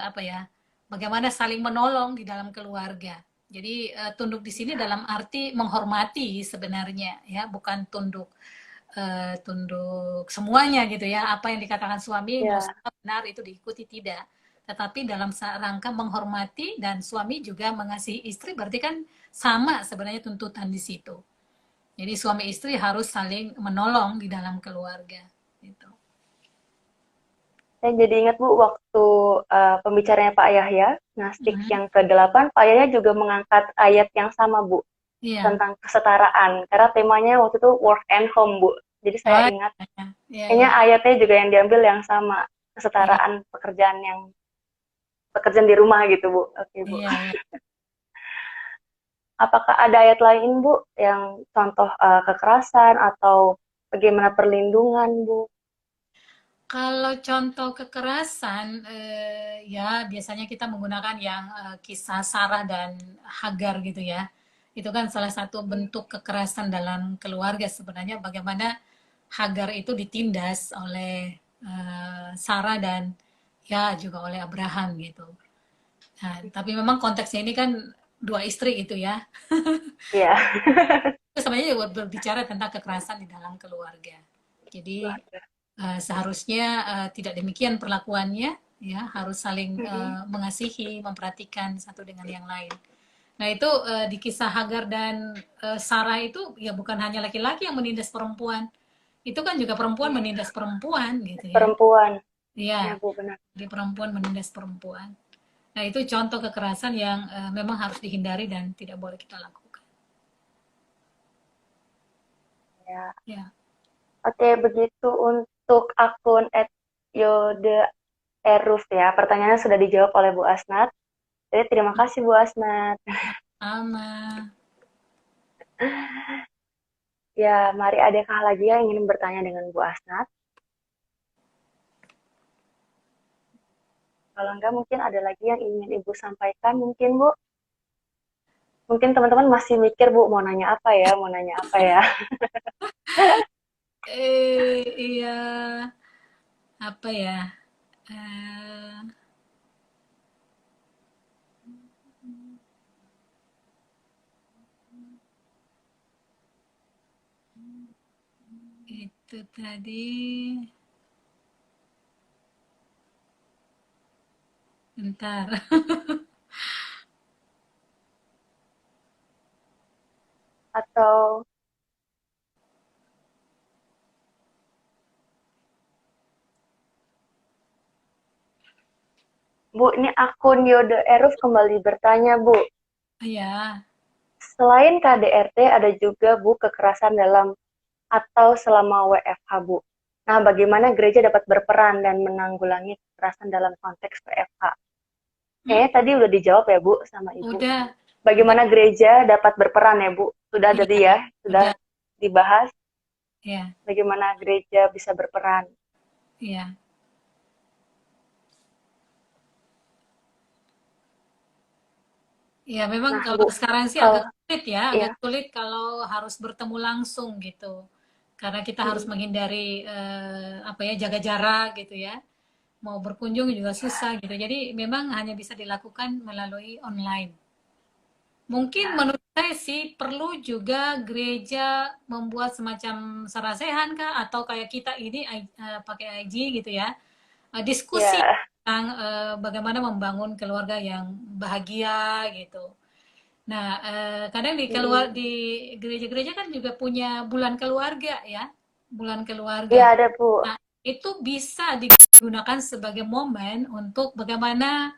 apa ya? Bagaimana saling menolong di dalam keluarga. Jadi tunduk di sini dalam arti menghormati sebenarnya ya, bukan tunduk semuanya gitu ya. Apa yang dikatakan suami mau iya, salah benar itu diikuti tidak. tetapi dalam rangka menghormati dan suami juga mengasihi istri, berarti kan sama sebenarnya tuntutan di situ. Jadi suami istri harus saling menolong di dalam keluarga. Gitu. Saya jadi ingat Bu, waktu pembicaranya Pak Yahya, Ngastik Mhm. yang ke-8, Pak Yahya juga mengangkat ayat yang sama Bu, Iya. tentang kesetaraan. Karena temanya waktu itu work and home Bu. Jadi saya Oh, ingat, iya, iya, kayaknya iya. ayatnya juga yang diambil yang sama, Iya, kesetaraan pekerjaan di rumah gitu Bu. Oke Bu. iya, iya. Apakah ada ayat lain Bu yang contoh kekerasan atau bagaimana perlindungan Bu? Kalau contoh kekerasan, ya biasanya kita menggunakan yang kisah Sarah dan Hagar gitu ya. Itu kan salah satu bentuk kekerasan dalam keluarga sebenarnya, bagaimana Hagar itu ditindas oleh Sarah dan ya juga oleh Abraham gitu. Nah, tapi memang konteksnya ini kan dua istri itu ya. Iya. Itu sebenarnya juga berbicara tentang kekerasan di dalam keluarga. Jadi seharusnya tidak demikian perlakuannya, ya harus saling mengasihi, memperhatikan satu dengan yang lain. Nah itu di kisah Hagar dan Sarah itu ya bukan hanya laki-laki yang menindas perempuan, itu kan juga perempuan menindas perempuan gitu ya. Perempuan. Ya Iya, Bu, benar. di perempuan menindas perempuan. Nah itu contoh kekerasan yang memang harus dihindari dan tidak boleh kita lakukan. Ya. Ya. Oke, begitu untuk akun @yode Eruf ya. Pertanyaannya sudah dijawab oleh Bu Asnat. Jadi terima kasih Bu Asnat. Sama. Ya, mari adakah lagi yang ingin bertanya dengan Bu Asnat? Kalau enggak mungkin ada lagi yang ingin Ibu sampaikan mungkin Bu. Mungkin teman-teman masih mikir Bu mau nanya apa ya, mau nanya apa ya. Iya, apa ya? Eh, itu tadi, bentar. Atau Bu, ini akun Yode Eruf kembali bertanya Bu. Ya, Selain KDRT ada juga Bu kekerasan dalam atau selama WFH Bu. Nah, bagaimana gereja dapat berperan dan menanggulangi kekerasan dalam konteks WFH? hmm? Kayaknya tadi udah dijawab ya Bu sama Ibu. Udah, udah, Bagaimana gereja dapat berperan ya Bu? Sudah iya, tadi ya, sudah udah, dibahas ya, bagaimana gereja bisa berperan. iya. Ya, memang Nah kalau Bu, sekarang sih kalau agak sulit ya, agak ya, sulit kalau harus bertemu langsung gitu. Karena kita harus menghindari apa ya, jaga jarak gitu ya. Mau berkunjung juga susah gitu. Jadi memang hanya bisa dilakukan melalui online. Mungkin ya, menurut saya sih perlu juga gereja membuat semacam sarasehan kah atau kayak kita ini pakai IG gitu ya. Diskusi ya, tentang bagaimana membangun keluarga yang bahagia gitu. Nah, kadang di gereja-gereja kan juga punya bulan keluarga ya, bulan keluarga. ya ada Bu. Nah, itu bisa digunakan sebagai momen untuk bagaimana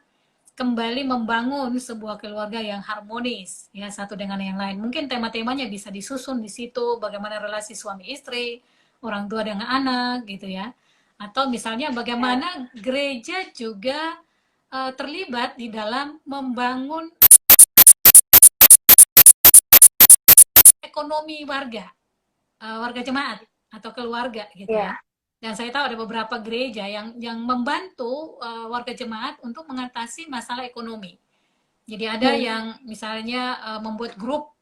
kembali membangun sebuah keluarga yang harmonis ya satu dengan yang lain. Mungkin tema-temanya bisa disusun di situ, bagaimana relasi suami istri, orang tua dengan anak gitu ya. Atau misalnya Ya, bagaimana gereja juga terlibat di dalam membangun ekonomi warga, warga jemaat atau keluarga gitu ya. ya, Dan saya tahu ada beberapa gereja yang membantu warga jemaat untuk mengatasi masalah ekonomi. Jadi ada yang misalnya membuat grup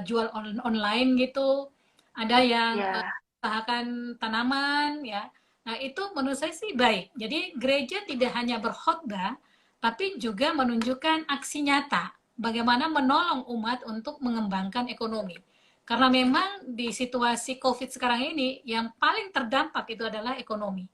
jual online gitu, ada yang ya, usahakan tanaman ya. Nah, itu menurut saya sih baik. Jadi gereja tidak hanya berkhotbah, tapi juga menunjukkan aksi nyata bagaimana menolong umat untuk mengembangkan ekonomi. Karena memang di situasi COVID sekarang ini yang paling terdampak itu adalah ekonomi.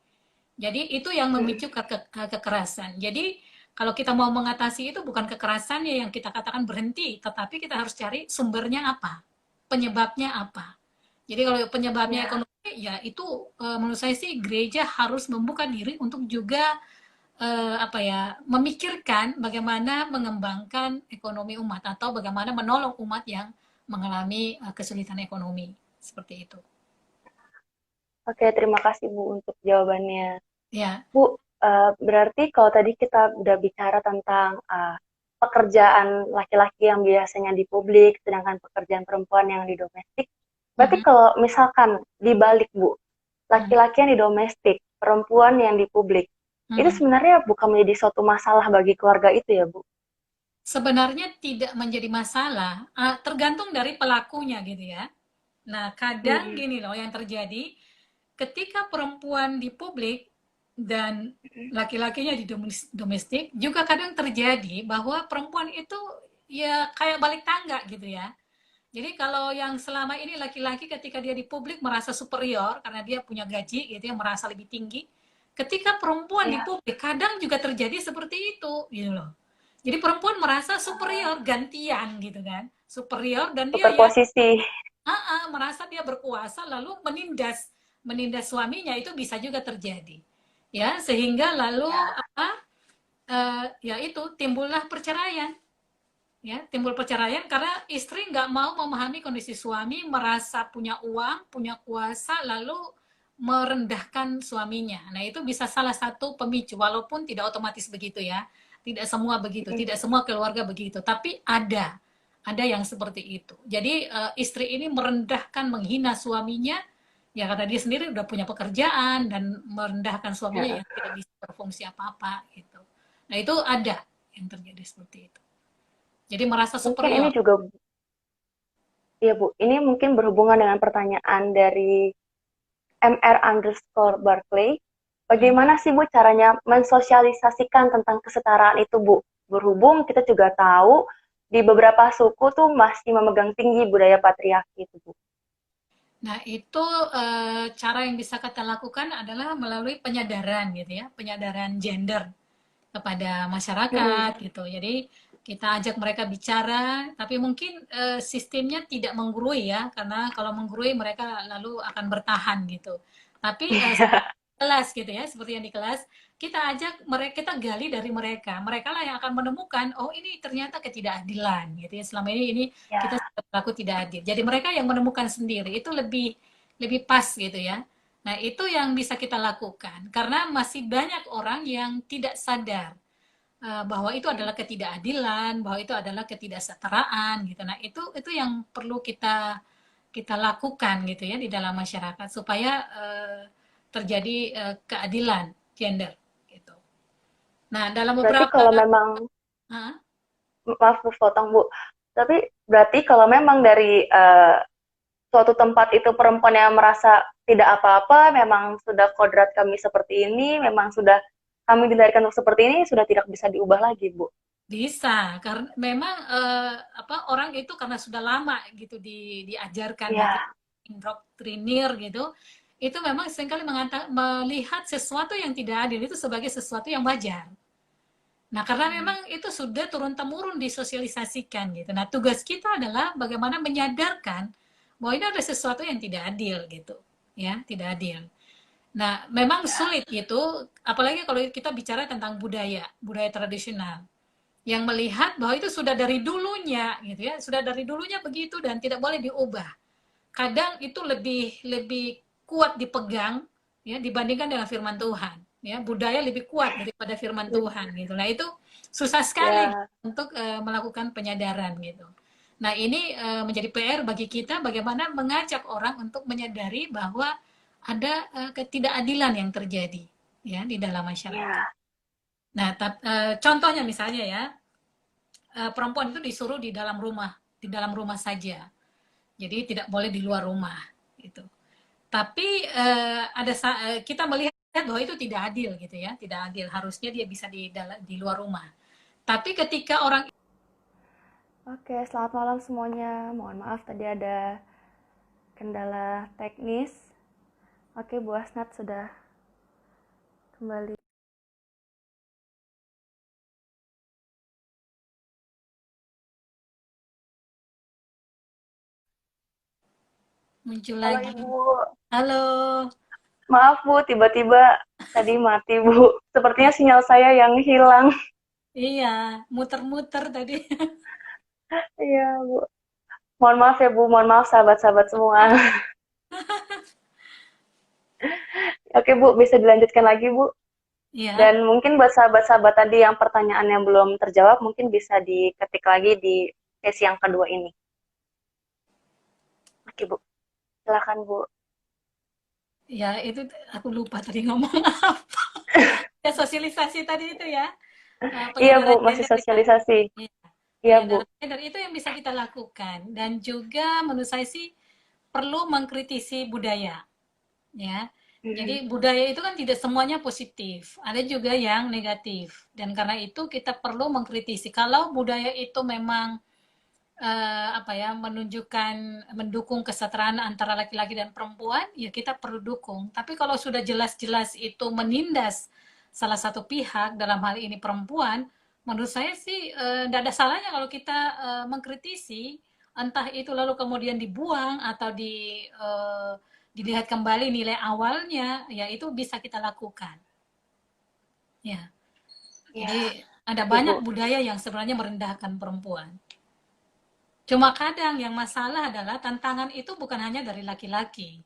Jadi itu yang memicu kekerasan. Jadi kalau kita mau mengatasi itu bukan kekerasannya yang kita katakan berhenti, tetapi kita harus cari sumbernya apa, penyebabnya apa. Jadi kalau penyebabnya Ya, ekonomi, ya itu menurut saya sih gereja harus membuka diri untuk juga apa ya, memikirkan bagaimana mengembangkan ekonomi umat atau bagaimana menolong umat yang mengalami kesulitan ekonomi seperti itu. oke, terima kasih Bu untuk jawabannya. Ya, Bu, berarti kalau tadi kita udah bicara tentang pekerjaan laki-laki yang biasanya di publik, sedangkan pekerjaan perempuan yang di domestik, berarti mhm, kalau misalkan dibalik Bu, mhm, laki-laki yang di domestik, perempuan yang di publik, itu mhm. sebenarnya bukan menjadi suatu masalah bagi keluarga itu ya Bu? Sebenarnya tidak menjadi masalah, tergantung dari pelakunya gitu ya. Nah, kadang Hmm. gini loh yang terjadi, ketika perempuan di publik dan laki-lakinya di domestik, juga kadang terjadi bahwa perempuan itu ya kayak balik tangga gitu ya. Jadi kalau yang selama ini laki-laki ketika dia di publik merasa superior karena dia punya gaji gitu ya, merasa lebih tinggi. Ketika perempuan di Ya, publik kadang juga terjadi seperti itu gitu loh. Jadi perempuan merasa superior gantian gitu kan. Superior dan dia ya superposisi. merasa dia berkuasa lalu menindas menindas suaminya itu bisa juga terjadi. Ya, sehingga lalu Ya, apa ya itu timbullah perceraian ya timbul perceraian karena istri nggak mau memahami kondisi suami merasa punya uang punya kuasa lalu merendahkan suaminya nah itu bisa salah satu pemicu walaupun tidak otomatis begitu ya tidak semua begitu tidak semua keluarga begitu tapi ada yang seperti itu jadi istri ini merendahkan menghina suaminya ya karena dia sendiri udah punya pekerjaan dan merendahkan suaminya ya. yang tidak bisa berfungsi apa-apa gitu nah itu ada yang terjadi seperti itu jadi merasa Mungkin ini superior. juga, ya Bu, ini mungkin berhubungan dengan pertanyaan dari MR_Barclay. Hmm. Bagaimana sih Bu caranya mensosialisasikan tentang kesetaraan itu Bu? Berhubung kita juga tahu di beberapa suku tuh masih memegang tinggi budaya patriarki itu Bu. Nah, itu cara yang bisa kita lakukan adalah melalui penyadaran gitu ya, penyadaran gender kepada Mm-mm. masyarakat gitu. Jadi kita ajak mereka bicara, tapi mungkin sistemnya tidak menggurui ya, karena kalau menggurui mereka lalu akan bertahan gitu. Tapi kelas gitu ya, seperti yang di kelas, kita ajak mereka, kita gali dari mereka. Mereka lah yang akan menemukan, oh ini ternyata ketidakadilan gitu ya. Selama ini kita Ya, berlaku tidak adil. Jadi mereka yang menemukan sendiri itu lebih lebih pas gitu ya. Nah, itu yang bisa kita lakukan karena masih banyak orang yang tidak sadar bahwa itu adalah ketidakadilan, bahwa itu adalah ketidaksetaraan gitu. Nah, itu yang perlu kita kita lakukan gitu ya di dalam masyarakat supaya terjadi keadilan gender gitu. Nah, dalam berarti beberapa kalau memang, uh, maaf Bu, potong Bu, tapi berarti kalau memang dari suatu tempat itu perempuan yang merasa tidak apa-apa, memang sudah kodrat kami seperti ini, memang sudah kami dilahirkan untuk seperti ini, sudah tidak bisa diubah lagi, Bu. bisa karena memang apa orang itu karena sudah lama gitu diajarkan gitu Ya, indoktrinir gitu itu memang seringkali melihat sesuatu yang tidak adil itu sebagai sesuatu yang wajar. Nah, karena memang itu sudah turun-temurun disosialisasikan gitu. Nah, tugas kita adalah bagaimana menyadarkan bahwa ini ada sesuatu yang tidak adil gitu, ya, tidak adil. Nah, memang ya, sulit gitu, apalagi kalau kita bicara tentang budaya, budaya tradisional yang melihat bahwa itu sudah dari dulunya gitu ya, sudah dari dulunya begitu dan tidak boleh diubah. Kadang itu lebih lebih kuat dipegang ya dibandingkan dengan firman Tuhan. Ya, budaya lebih kuat daripada firman Tuhan gitu. Nah, itu susah sekali ya, untuk melakukan penyadaran gitu. Nah, ini menjadi PR bagi kita bagaimana mengajak orang untuk menyadari bahwa ada ketidakadilan yang terjadi ya di dalam masyarakat. ya. Nah, contohnya misalnya ya, perempuan itu disuruh di dalam rumah saja. Jadi tidak boleh di luar rumah gitu. Tapi kita melihat bahwa itu tidak adil gitu ya, tidak adil. Harusnya dia bisa di luar rumah. Tapi ketika orang Oke, selamat malam semuanya. Mohon maaf tadi ada kendala teknis. Oke, Bu Asnat sudah kembali. Muncul Halo lagi. Ibu, Halo. maaf Bu, tiba-tiba tadi mati Bu. Sepertinya sinyal saya yang hilang. Iya, muter-muter tadi. Iya Bu. Mohon maaf ya Bu, mohon maaf sahabat-sahabat semua. Oke Bu, bisa dilanjutkan lagi Bu. Iya. Dan mungkin buat sahabat-sahabat tadi yang pertanyaan yang belum terjawab, mungkin bisa diketik lagi di sesi yang kedua ini. Oke Bu, silakan Bu. Ya, itu aku lupa tadi ngomong apa. Ya, sosialisasi tadi itu ya. Iya Bu, Penyadaran masih gender ya. sosialisasi. Iya, Iya Bu. penyadaran gender itu yang bisa kita lakukan. Dan juga menurut saya sih perlu mengkritisi budaya. Ya. Jadi Mhm. budaya itu kan tidak semuanya positif, ada juga yang negatif. Dan karena itu kita perlu mengkritisi. Kalau budaya itu memang apa ya, menunjukkan mendukung kesetaraan antara laki-laki dan perempuan, ya kita perlu dukung. Tapi kalau sudah jelas-jelas itu menindas salah satu pihak, dalam hal ini perempuan, menurut saya sih tidak ada salahnya kalau kita mengkritisi, entah itu lalu kemudian dibuang atau dilihat kembali nilai awalnya, ya itu bisa kita lakukan. Ya, Iya, jadi ada oke Bu. banyak budaya yang sebenarnya merendahkan perempuan. Cuma kadang yang masalah adalah tantangan itu bukan hanya dari laki-laki.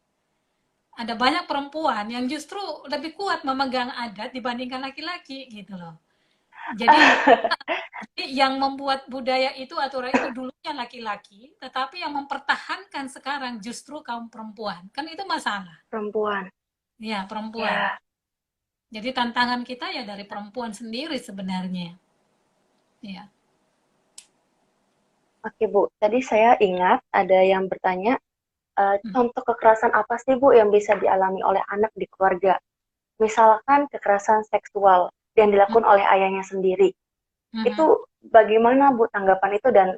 Ada banyak perempuan yang justru lebih kuat memegang adat dibandingkan laki-laki gitu loh. Jadi yang membuat budaya itu, aturan itu dulunya laki-laki, tetapi yang mempertahankan sekarang justru kaum perempuan. Kan itu masalah. Perempuan. Ya, perempuan. Ya, Jadi tantangan kita ya dari perempuan sendiri sebenarnya. Ya. oke Bu. Tadi saya ingat ada yang bertanya, contoh kekerasan apa sih Bu yang bisa dialami oleh anak di keluarga? Misalkan kekerasan seksual yang dilakukan oleh ayahnya sendiri. Itu Mhm. bagaimana Bu tanggapan itu dan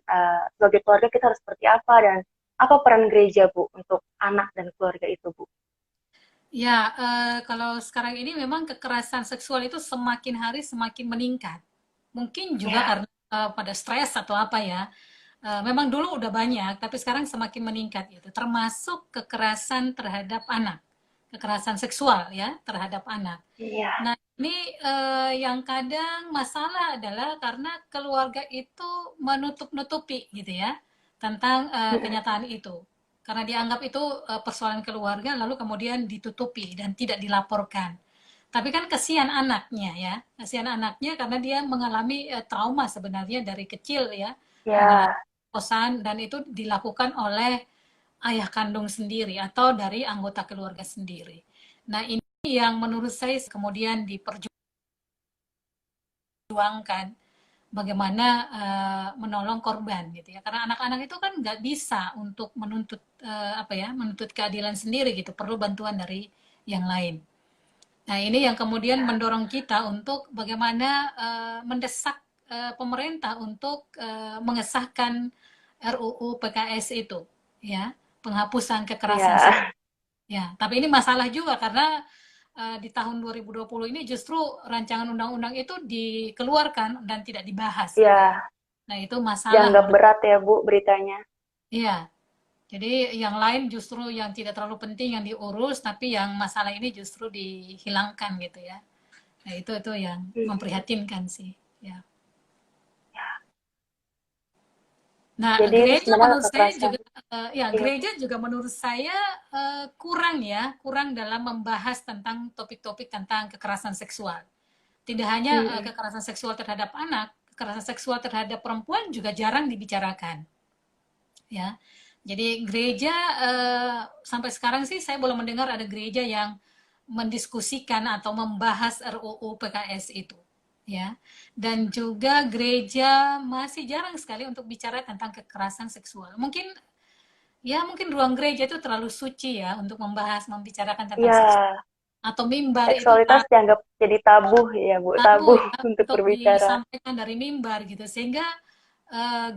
sebagai keluarga kita harus seperti apa dan apa peran gereja Bu untuk anak dan keluarga itu Bu? Ya, kalau sekarang ini memang kekerasan seksual itu semakin hari semakin meningkat. Mungkin juga Ya, karena pada stres atau apa ya. Memang dulu udah banyak, tapi sekarang semakin meningkat gitu. Termasuk kekerasan terhadap anak, kekerasan seksual ya terhadap anak. iya, Nah, ini yang kadang masalah adalah karena keluarga itu menutup-nutupi gitu ya tentang kenyataan itu. Karena dianggap itu persoalan keluarga lalu kemudian ditutupi dan tidak dilaporkan. Tapi kan kasihan anaknya ya, kasihan anaknya karena dia mengalami trauma sebenarnya dari kecil ya, mengalami ya, pemerkosaan dan itu dilakukan oleh ayah kandung sendiri atau dari anggota keluarga sendiri. Nah, ini yang menurut saya kemudian diperjuangkan bagaimana menolong korban gitu ya, karena anak-anak itu kan nggak bisa untuk menuntut apa ya, menuntut keadilan sendiri gitu, perlu bantuan dari yang lain. Nah, ini yang kemudian mendorong kita untuk bagaimana mendesak pemerintah untuk mengesahkan RUU PKS itu ya, penghapusan kekerasan seksual. ya, Ya, tapi ini masalah juga karena di tahun 2020 ini justru rancangan undang-undang itu dikeluarkan dan tidak dibahas gitu ya. ya, Nah, itu masalah dianggap menurut. berat ya Bu beritanya. Iya, jadi yang lain justru yang tidak terlalu penting yang diurus, tapi yang masalah ini justru dihilangkan gitu ya. Nah, itu yang Mhm. memprihatinkan sih, ya. Nah, Jadi itu gereja sebenarnya menurut saya kekerasan. juga ya Iya, Bu. gereja juga menurut saya kurang ya, kurang dalam membahas tentang topik-topik tentang kekerasan seksual. Tidak hanya Mhm. kekerasan seksual terhadap anak, kekerasan seksual terhadap perempuan juga jarang dibicarakan, ya. Jadi gereja sampai sekarang sih saya belum mendengar ada gereja yang mendiskusikan atau membahas RUU PKS itu, ya. Dan juga gereja masih jarang sekali untuk bicara tentang kekerasan seksual. Mungkin ya mungkin ruang gereja itu terlalu suci ya untuk membahas membicarakan tentang Iya, seksual, atau mimbar itu seksualitas dianggap jadi tabu ya Bu, tabu tabu ya untuk untuk berbicara. disampaikan dari mimbar gitu, sehingga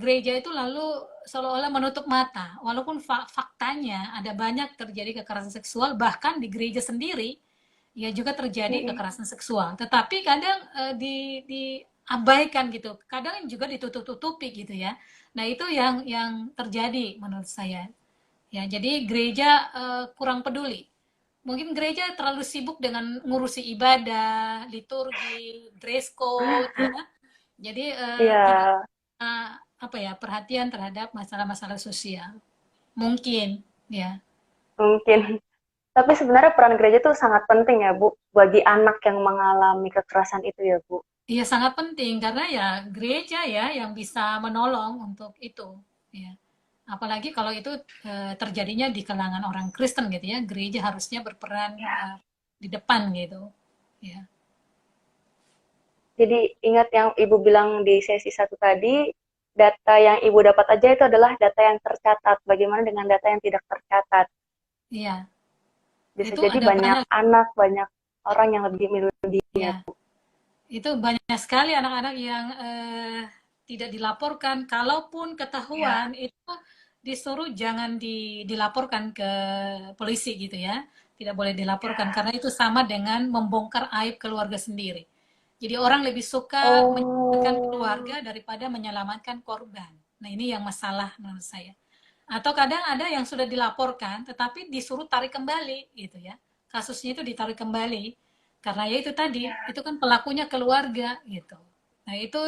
gereja itu lalu seolah-olah menutup mata walaupun faktanya ada banyak terjadi kekerasan seksual bahkan di gereja sendiri ya juga terjadi Mm-mm. kekerasan seksual. Tetapi kadang diabaikan gitu, kadang juga ditutup-tutupi gitu ya. Nah itu yang terjadi menurut saya. Ya, jadi gereja kurang peduli. Mungkin gereja terlalu sibuk dengan ngurusi ibadah, liturgi, dress code, ya. Jadi tidak Ya, apa ya perhatian terhadap masalah-masalah sosial. Mungkin, ya. mungkin. Tapi sebenarnya peran gereja tuh sangat penting ya, Bu, bagi anak yang mengalami kekerasan itu ya, Bu. Iya sangat penting karena ya gereja ya yang bisa menolong untuk itu, ya. Apalagi kalau itu terjadinya di kalangan orang Kristen gitu ya, gereja harusnya berperan Ya. di depan gitu, ya. Jadi ingat yang Ibu bilang di sesi satu tadi, data yang Ibu dapat aja itu adalah data yang tercatat. Bagaimana dengan data yang tidak tercatat? Iya, Bisa itu jadi ada banyak banyak, anak, banyak orang yang lebih milih dia. ya. Itu banyak sekali anak-anak yang tidak dilaporkan. Kalaupun Ya. ketahuan, itu disuruh jangan dilaporkan ke polisi gitu ya. Tidak boleh dilaporkan Ya. karena itu sama dengan membongkar aib keluarga sendiri. Jadi orang lebih suka menyelamatkan keluarga Oh, daripada menyelamatkan korban. Nah ini yang masalah menurut saya. Atau kadang ada yang sudah dilaporkan, tetapi disuruh tarik kembali gitu ya. Kasusnya itu ditarik kembali karena ya itu tadi, ya. itu kan pelakunya keluarga gitu. Nah, itu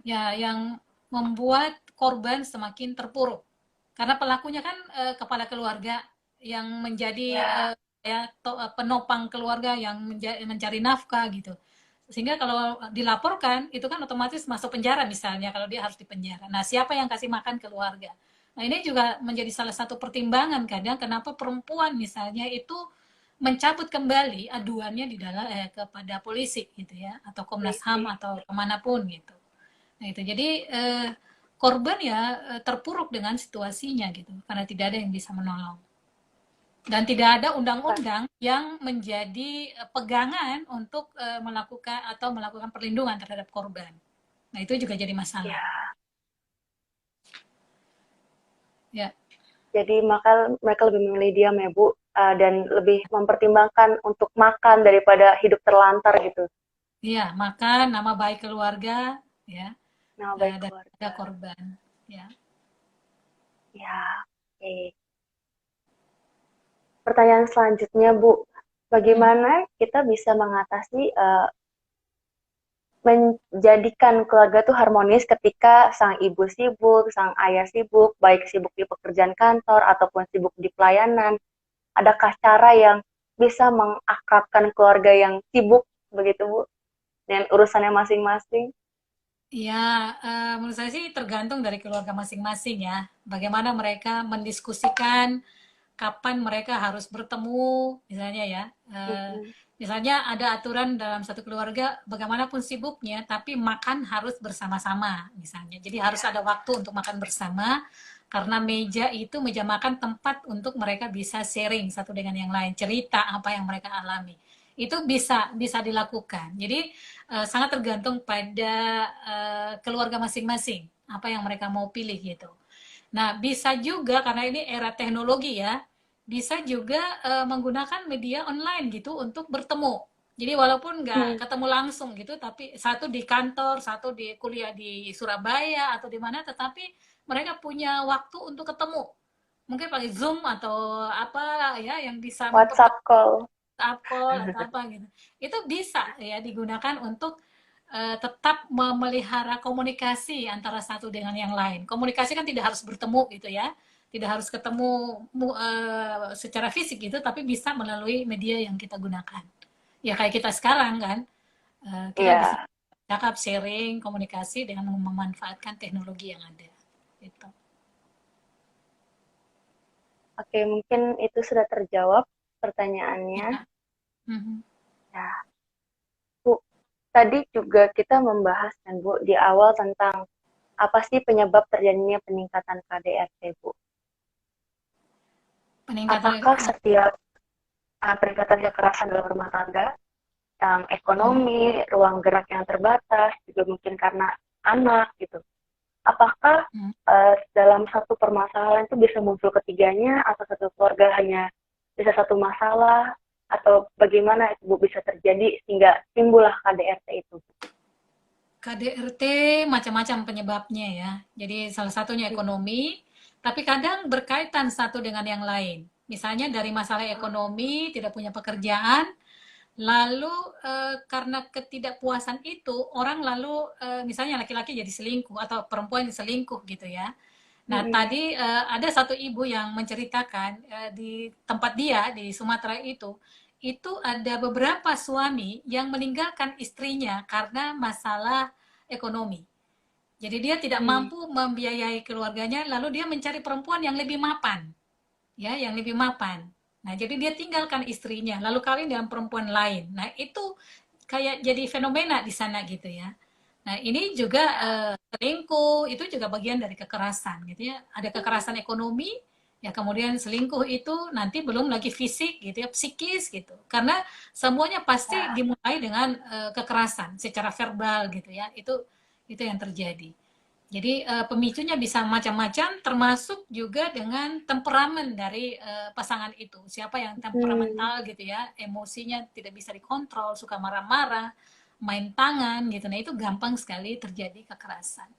yang membuat korban semakin terpuruk. Karena pelakunya kan kepala keluarga yang menjadi Ya. ya penopang keluarga yang mencari nafkah gitu. Sehingga kalau dilaporkan itu kan otomatis masuk penjara misalnya kalau dia harus dipenjara. Nah, siapa yang kasih makan keluarga? Nah, ini juga menjadi salah satu pertimbangan kadang kenapa perempuan misalnya itu mencabut kembali aduannya di dalam kepada polisi gitu ya atau Komnas HAM Polisi. atau kemanapun gitu. Nah itu jadi korban ya terpuruk dengan situasinya gitu karena tidak ada yang bisa menolong dan tidak ada undang-undang yang menjadi pegangan untuk melakukan atau melakukan perlindungan terhadap korban. Nah itu juga jadi masalah. Ya. Ya, Jadi maka mereka lebih memilih diam ya Bu, dan lebih mempertimbangkan untuk makan daripada hidup terlantar gitu. iya makan nama baik keluarga ya Nama baik daripada keluarga. korban. Ya, Ya, oke. Pertanyaan selanjutnya Bu, hmm. bagaimana kita bisa mengatasi menjadikan keluarga tuh harmonis ketika sang ibu sibuk, sang ayah sibuk, baik sibuk di pekerjaan kantor ataupun sibuk di pelayanan. Adakah cara yang bisa mengakrabkan keluarga yang sibuk begitu Bu dengan urusannya masing-masing? Ya, menurut saya sih tergantung dari keluarga masing-masing ya. Bagaimana mereka mendiskusikan kapan mereka harus bertemu, misalnya ya. Mm-mm. Misalnya ada aturan dalam satu keluarga, bagaimanapun sibuknya, tapi makan harus bersama-sama, misalnya. Jadi harus Ya, ada waktu untuk makan bersama, karena meja itu meja makan tempat untuk mereka bisa sharing satu dengan yang lain, cerita apa yang mereka alami. Itu bisa bisa dilakukan. Jadi sangat tergantung pada keluarga masing-masing apa yang mereka mau pilih gitu. Nah, bisa juga karena ini era teknologi ya, bisa juga menggunakan media online gitu untuk bertemu. Jadi walaupun nggak hmm, ketemu langsung gitu, tapi satu di kantor, satu di kuliah di Surabaya atau di mana, tetapi mereka punya waktu untuk ketemu. Mungkin pakai Zoom atau apa ya yang bisa mempertemukan WhatsApp call. call atau apa gitu. Itu bisa ya digunakan untuk tetap memelihara komunikasi antara satu dengan yang lain. Komunikasi kan tidak harus bertemu gitu ya, tidak harus ketemu secara fisik gitu, tapi bisa melalui media yang kita gunakan. Ya kayak kita sekarang kan, kita bisa Iya, cakap, sharing, komunikasi dengan memanfaatkan teknologi yang ada. Gitu. oke, mungkin itu sudah terjawab pertanyaannya. Ya. Mhm. Ya, Bu, tadi juga kita membahas kan Bu di awal tentang apa sih penyebab terjadinya peningkatan KDRT Bu? Peningkatan. Apakah setiap peningkatan kekerasan dalam rumah tangga yang Mhm. ekonomi, ruang gerak yang terbatas, juga mungkin karena anak gitu. Apakah Mhm. dalam satu permasalahan itu bisa muncul ketiganya atau satu keluarga hanya bisa satu masalah atau bagaimana Bu bisa terjadi sehingga timbullah KDRT itu? KDRT macam-macam penyebabnya ya. Jadi salah satunya ekonomi, tapi kadang berkaitan satu dengan yang lain. Misalnya dari masalah ekonomi, tidak punya pekerjaan, lalu karena ketidakpuasan itu orang lalu misalnya laki-laki jadi selingkuh atau perempuan jadi selingkuh gitu ya. Nah, tadi ada satu ibu yang menceritakan di tempat dia di Sumatera itu ada beberapa suami yang meninggalkan istrinya karena masalah ekonomi. Jadi dia tidak mampu membiayai keluarganya, lalu dia mencari perempuan yang lebih mapan, ya, yang lebih mapan. Nah, jadi dia tinggalkan istrinya, lalu kawin dengan perempuan lain. Nah, itu kayak jadi fenomena di sana gitu ya. Nah, ini juga selingkuh itu juga bagian dari kekerasan gitu ya. Ada kekerasan ekonomi, ya kemudian selingkuh itu nanti belum lagi fisik gitu ya, psikis gitu. Karena semuanya pasti dimulai dengan kekerasan secara verbal gitu ya. Itu yang terjadi. Jadi pemicunya bisa macam-macam, termasuk juga dengan temperamen dari pasangan itu. Siapa yang temperamental gitu ya, emosinya tidak bisa dikontrol, suka marah-marah, main tangan gitu. Nah itu gampang sekali terjadi kekerasan.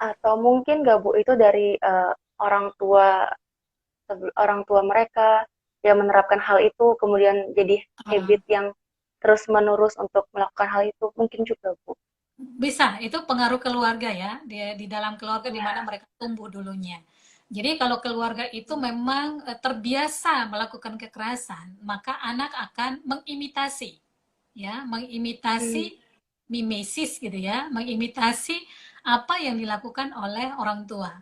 Atau mungkin nggak Bu itu dari orang tua mereka yang menerapkan hal itu kemudian jadi Uh, habit yang terus menerus untuk melakukan hal itu mungkin juga Bu. Bisa, itu pengaruh keluarga ya, di dalam keluarga di mana mereka tumbuh dulunya. Jadi kalau keluarga itu memang terbiasa melakukan kekerasan, maka anak akan mengimitasi, ya, mengimitasi mimesis gitu ya, mengimitasi apa yang dilakukan oleh orang tua.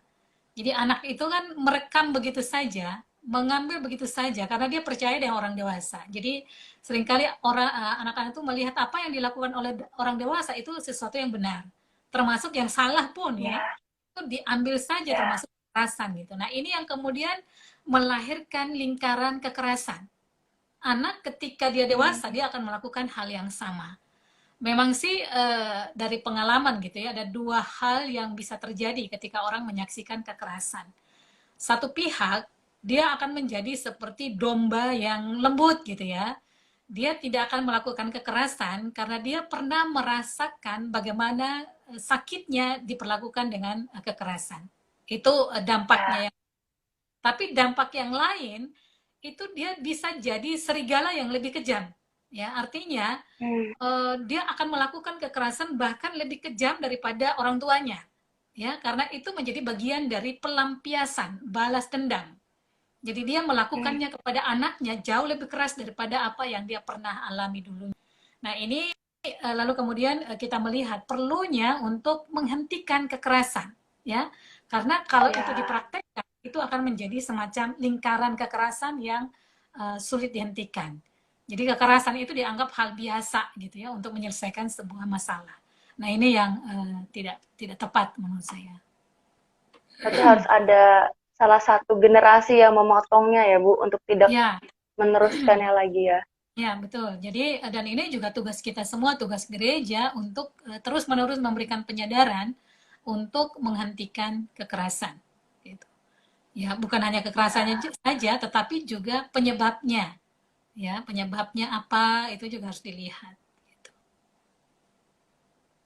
Jadi anak itu kan merekam begitu saja, mengambil begitu saja karena dia percaya dengan orang dewasa. Jadi seringkali anak-anak itu melihat apa yang dilakukan oleh orang dewasa itu sesuatu yang benar. Termasuk yang salah pun ya, Ya, itu diambil saja ya, termasuk kekerasan gitu. Nah, ini yang kemudian melahirkan lingkaran kekerasan. Anak ketika dia dewasa dia akan melakukan hal yang sama. Memang sih dari pengalaman gitu ya, ada dua hal yang bisa terjadi ketika orang menyaksikan kekerasan. Satu pihak, dia akan menjadi seperti domba yang lembut gitu ya. Dia tidak akan melakukan kekerasan karena dia pernah merasakan bagaimana sakitnya diperlakukan dengan kekerasan. Itu ya. dampaknya. Tapi dampak yang lain itu dia bisa jadi serigala yang lebih kejam. Ya, artinya dia akan melakukan kekerasan bahkan lebih kejam daripada orang tuanya. Ya, karena itu menjadi bagian dari pelampiasan balas dendam. Jadi dia melakukannya kepada anaknya jauh lebih keras daripada apa yang dia pernah alami dulu. Nah, ini lalu kemudian kita melihat perlunya untuk menghentikan kekerasan, ya. Karena kalau itu Ya, dipraktekkan, itu akan menjadi semacam lingkaran kekerasan yang sulit dihentikan. Jadi kekerasan itu dianggap hal biasa gitu ya untuk menyelesaikan sebuah masalah. Nah, ini yang tidak tidak tepat menurut saya. berarti harus ada salah satu generasi yang memotongnya ya Bu untuk tidak Ya, meneruskannya lagi ya. ya, betul. Jadi, dan ini juga tugas kita semua, tugas gereja untuk terus-menerus memberikan penyadaran untuk menghentikan kekerasan. Gitu. Ya, bukan hanya kekerasannya saja, tetapi juga penyebabnya. Ya, penyebabnya apa itu juga harus dilihat. Gitu.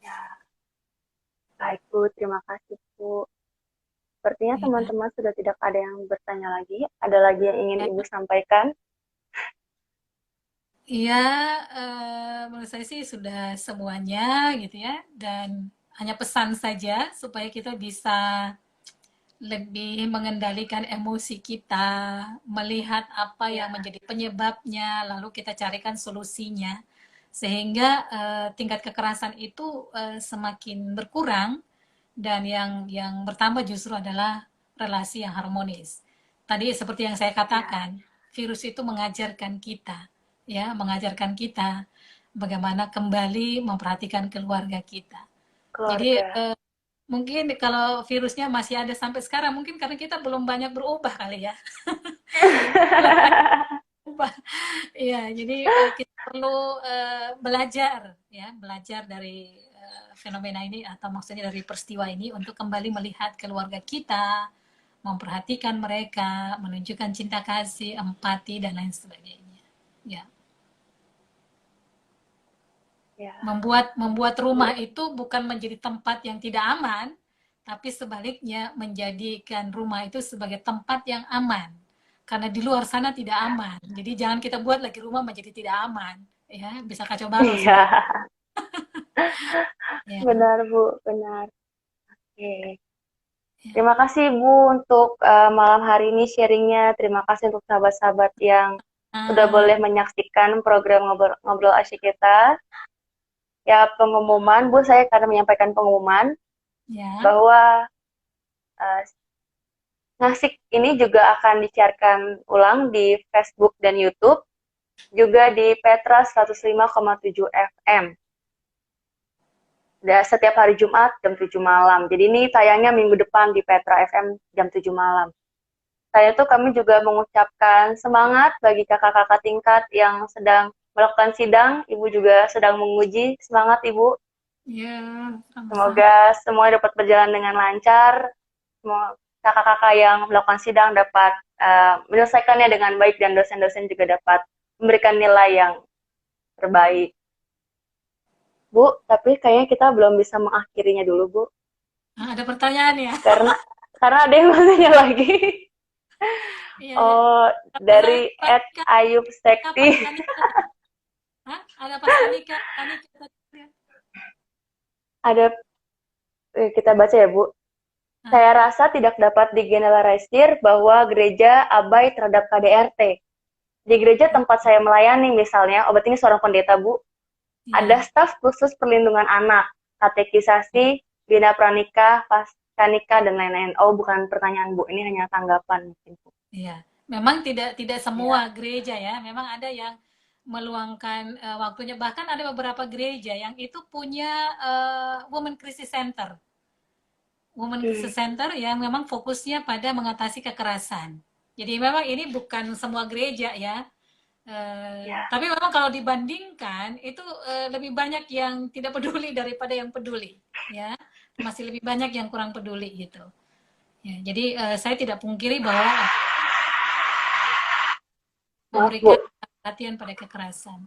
Ya, baik Bu, terima kasih Bu. Sepertinya Ya, teman-teman sudah tidak ada yang bertanya lagi. Ada lagi yang ingin ya, Ibu sampaikan? ya, menurut saya sih sudah semuanya gitu ya. Dan hanya pesan saja supaya kita bisa lebih mengendalikan emosi kita, melihat apa Ya, yang menjadi penyebabnya, lalu kita carikan solusinya, sehingga tingkat kekerasan itu semakin berkurang dan yang bertambah justru adalah relasi yang harmonis. Tadi seperti yang saya ya, katakan, virus itu mengajarkan kita, ya, mengajarkan kita bagaimana kembali memperhatikan keluarga kita. Jadi keluarga. mungkin kalau virusnya masih ada sampai sekarang, mungkin karena kita belum banyak berubah kali ya. Belum banyak berubah. Iya, jadi kita perlu belajar ya, belajar dari fenomena ini atau maksudnya dari peristiwa ini untuk kembali melihat keluarga kita, memperhatikan mereka, menunjukkan cinta kasih, empati dan lain sebagainya. Ya, Ya. membuat rumah itu bukan menjadi tempat yang tidak aman, tapi sebaliknya menjadikan rumah itu sebagai tempat yang aman. Karena di luar sana tidak aman. Jadi jangan kita buat lagi rumah menjadi tidak aman, ya, bisa kacau balau Iya, sudah. Ya, benar Bu, benar. Oke. ya. Terima kasih Bu untuk malam hari ini sharingnya. Terima kasih untuk sahabat-sahabat yang sudah Ah, boleh menyaksikan program ngobrol asyik kita. Ya, pengumuman Bu, saya akan menyampaikan pengumuman ya. bahwa uh, Ngasik ini juga akan disiarkan ulang di Facebook dan YouTube, juga di Petra 105,7 FM. Setiap hari Jumat jam 7 malam. Jadi ini tayangnya minggu depan di Petra FM jam 7 malam. Saya tuh kami juga mengucapkan semangat bagi kakak-kakak tingkat yang sedang melakukan sidang. Ibu juga sedang menguji. Semangat Ibu. Ya, sama-sama. Semoga semua dapat berjalan dengan lancar. Semua kakak-kakak yang melakukan sidang dapat menyelesaikannya dengan baik dan dosen-dosen juga dapat memberikan nilai yang terbaik. Bu, tapi kayaknya kita belum bisa mengakhirinya dulu, Bu. Ah, ada pertanyaan ya? Karena ada yang mau tanya lagi. Iya, ya. Oh, dari Pranika, Ayub kapan Sekti. Pranika? Hah? Ada pas Pranika, Pranika tadi. Ada kita baca ya, Bu. Ah, Saya rasa tidak dapat digeneralisir bahwa gereja abai terhadap KDRT. Di gereja tempat saya melayani misalnya, obat ini seorang pendeta, Bu, ada iya. staf khusus perlindungan anak, katekisasi, bina pranikah, paskanikah, dan lain-lain. Oh, bukan pertanyaan, Bu. Ini hanya tanggapan mungkin, Bu. Iya, memang tidak tidak Ya. semua gereja ya, memang ada yang meluangkan waktunya. Bahkan ada beberapa gereja yang itu punya Women Crisis Center, Women Hmm. Crisis Center yang memang fokusnya pada mengatasi kekerasan. Jadi memang ini bukan semua gereja ya. Ya. Tapi memang kalau dibandingkan itu lebih banyak yang tidak peduli daripada yang peduli, ya. Masih lebih banyak yang kurang peduli gitu. Ya, jadi saya tidak pungkiri bahwa Maaf, Bu. memberikan perhatian pada kekerasan.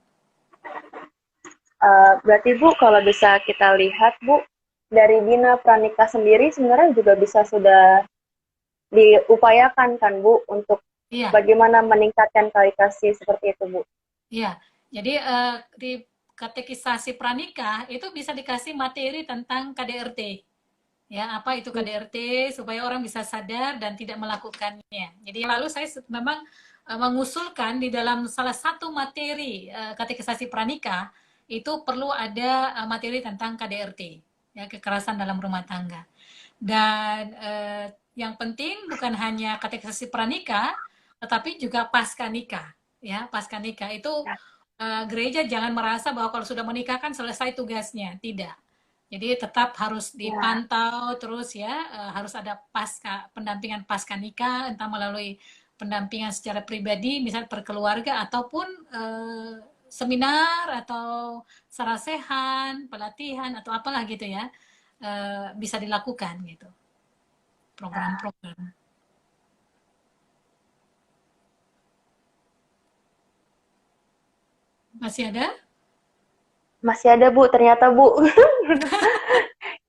Berarti Bu, kalau bisa kita lihat Bu, dari Bina Pranika sendiri sebenarnya juga bisa sudah diupayakan kan Bu untuk Iya, bagaimana meningkatkan kualifikasi seperti itu Bu. iya. Jadi di katekisasi pranikah itu bisa dikasih materi tentang KDRT. Ya, apa itu KDRT supaya orang bisa sadar dan tidak melakukannya. Jadi lalu saya memang mengusulkan di dalam salah satu materi katekisasi pranikah itu perlu ada materi tentang KDRT, ya, kekerasan dalam rumah tangga. Dan yang penting bukan hanya katekisasi pranikah, tetapi juga pasca nikah. Ya, pasca nikah itu gereja jangan merasa bahwa kalau sudah menikah kan selesai tugasnya. Tidak. Jadi tetap harus Ya, dipantau terus ya, harus ada pendampingan pasca nikah, entah melalui pendampingan secara pribadi, misal perkeluarga ataupun seminar atau sarasehan, pelatihan atau apalah gitu ya, bisa dilakukan gitu, program-program. Masih ada? masih ada Bu, ternyata Bu.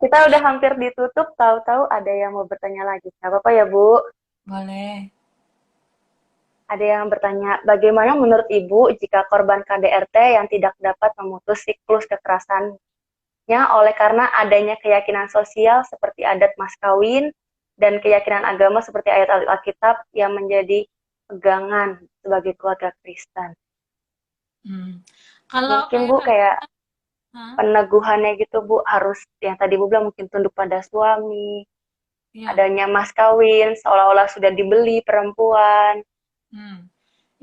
Kita udah hampir ditutup, tahu-tahu ada yang mau bertanya lagi. Nggak apa-apa ya Bu. Boleh. Ada yang bertanya, bagaimana menurut Ibu jika korban KDRT yang tidak dapat memutus siklus kekerasannya oleh karena adanya keyakinan sosial seperti adat mas kawin dan keyakinan agama seperti ayat Alkitab yang menjadi pegangan sebagai keluarga Kristen. Hmm. Kalau Mungkin ayat Bu kayak Alkitab, ah, peneguhannya gitu Bu harus yang tadi Bu bilang mungkin tunduk pada suami, ya. adanya mas kawin seolah-olah sudah dibeli perempuan. Hmm.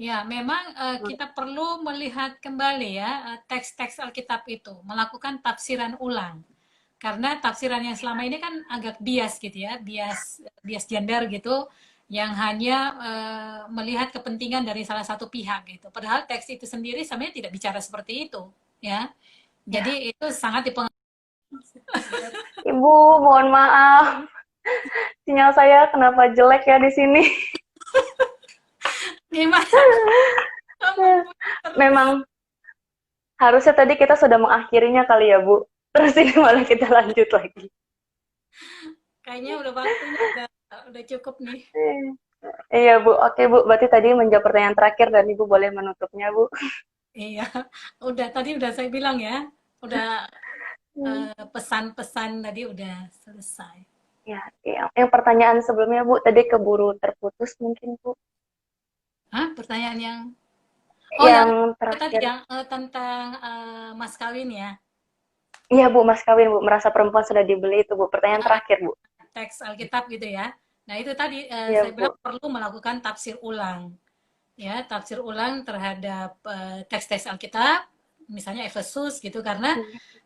Ya, memang kita perlu melihat kembali ya teks-teks Alkitab itu, melakukan tafsiran ulang. Karena tafsiran yang selama ini kan agak bias gitu ya, bias bias gender gitu, yang hanya melihat kepentingan dari salah satu pihak gitu. Padahal teks itu sendiri sebenarnya tidak bicara seperti itu, ya. Ya, Jadi itu sangat dipengaruhi. Ibu, mohon maaf. Sinyal saya kenapa jelek ya di sini? Gimana? Kamu memang harusnya tadi kita sudah mengakhirinya kali ya, Bu. Terus ini malah kita lanjut lagi. Kayaknya udah waktunya, udah cukup nih. Iya, Bu. Oke, Bu. Berarti tadi menjawab pertanyaan terakhir dan Ibu boleh menutupnya, Bu. Iya, udah tadi udah saya bilang ya, udah pesan-pesan tadi udah selesai. Ya, yang pertanyaan sebelumnya, Bu, tadi keburu terputus mungkin, Bu. Hah? Pertanyaan yang oh yang Yang itu tadi terakhir. yang tentang mas kawin ya, Iya, Bu, mas kawin, Bu. Merasa perempuan sudah dibeli itu, Bu. Pertanyaan ya terakhir, Bu. teks Alkitab gitu ya. Nah itu tadi Iya, saya bilang Bu. perlu melakukan tafsir ulang, ya tafsir ulang terhadap teks-teks Alkitab, misalnya Efesus gitu, karena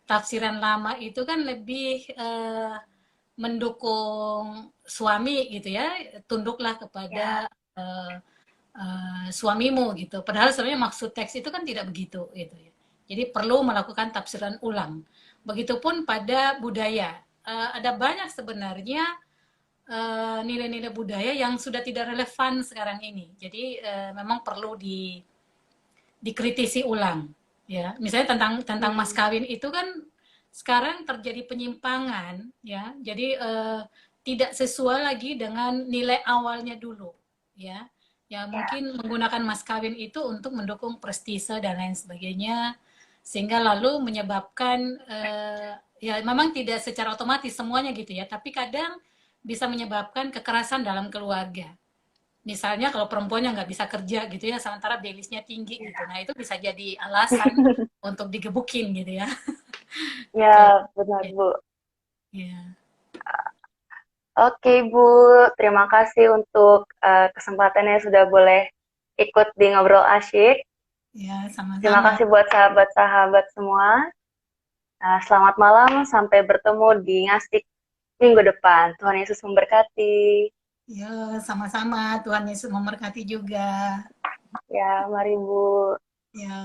tafsiran lama itu kan lebih mendukung suami gitu ya, tunduklah Ya, kepada eh, suamimu gitu. Padahal sebenarnya maksud teks itu kan tidak begitu gitu ya. Jadi perlu melakukan tafsiran ulang. Begitupun pada budaya. Ada banyak sebenarnya nilai-nilai budaya yang sudah tidak relevan sekarang ini. Jadi memang perlu dikritisi ulang. Ya, misalnya tentang mas kawin itu kan sekarang terjadi penyimpangan, ya. Jadi tidak sesuai lagi dengan nilai awalnya dulu, ya. Ya ya, mungkin menggunakan mas kawin itu untuk mendukung prestise dan lain sebagainya, sehingga lalu menyebabkan ya memang tidak secara otomatis semuanya gitu ya, tapi kadang bisa menyebabkan kekerasan dalam keluarga. Misalnya kalau perempuannya nggak bisa kerja gitu ya, sementara belisnya tinggi gitu. Nah itu bisa jadi alasan untuk digebukin gitu ya. Ke, ya, benar, Bu. ya, Oke, Bu. Terima kasih untuk kesempatannya sudah boleh ikut di Ngobrol Asyik. ya Terima sama-sama. kasih buat sahabat-sahabat semua. Selamat malam, sampai bertemu di Ngasik minggu depan. Tuhan Yesus memberkati. Ya, sama-sama. Tuhan Yesus memberkati juga. Ya, mari Bu. Ya.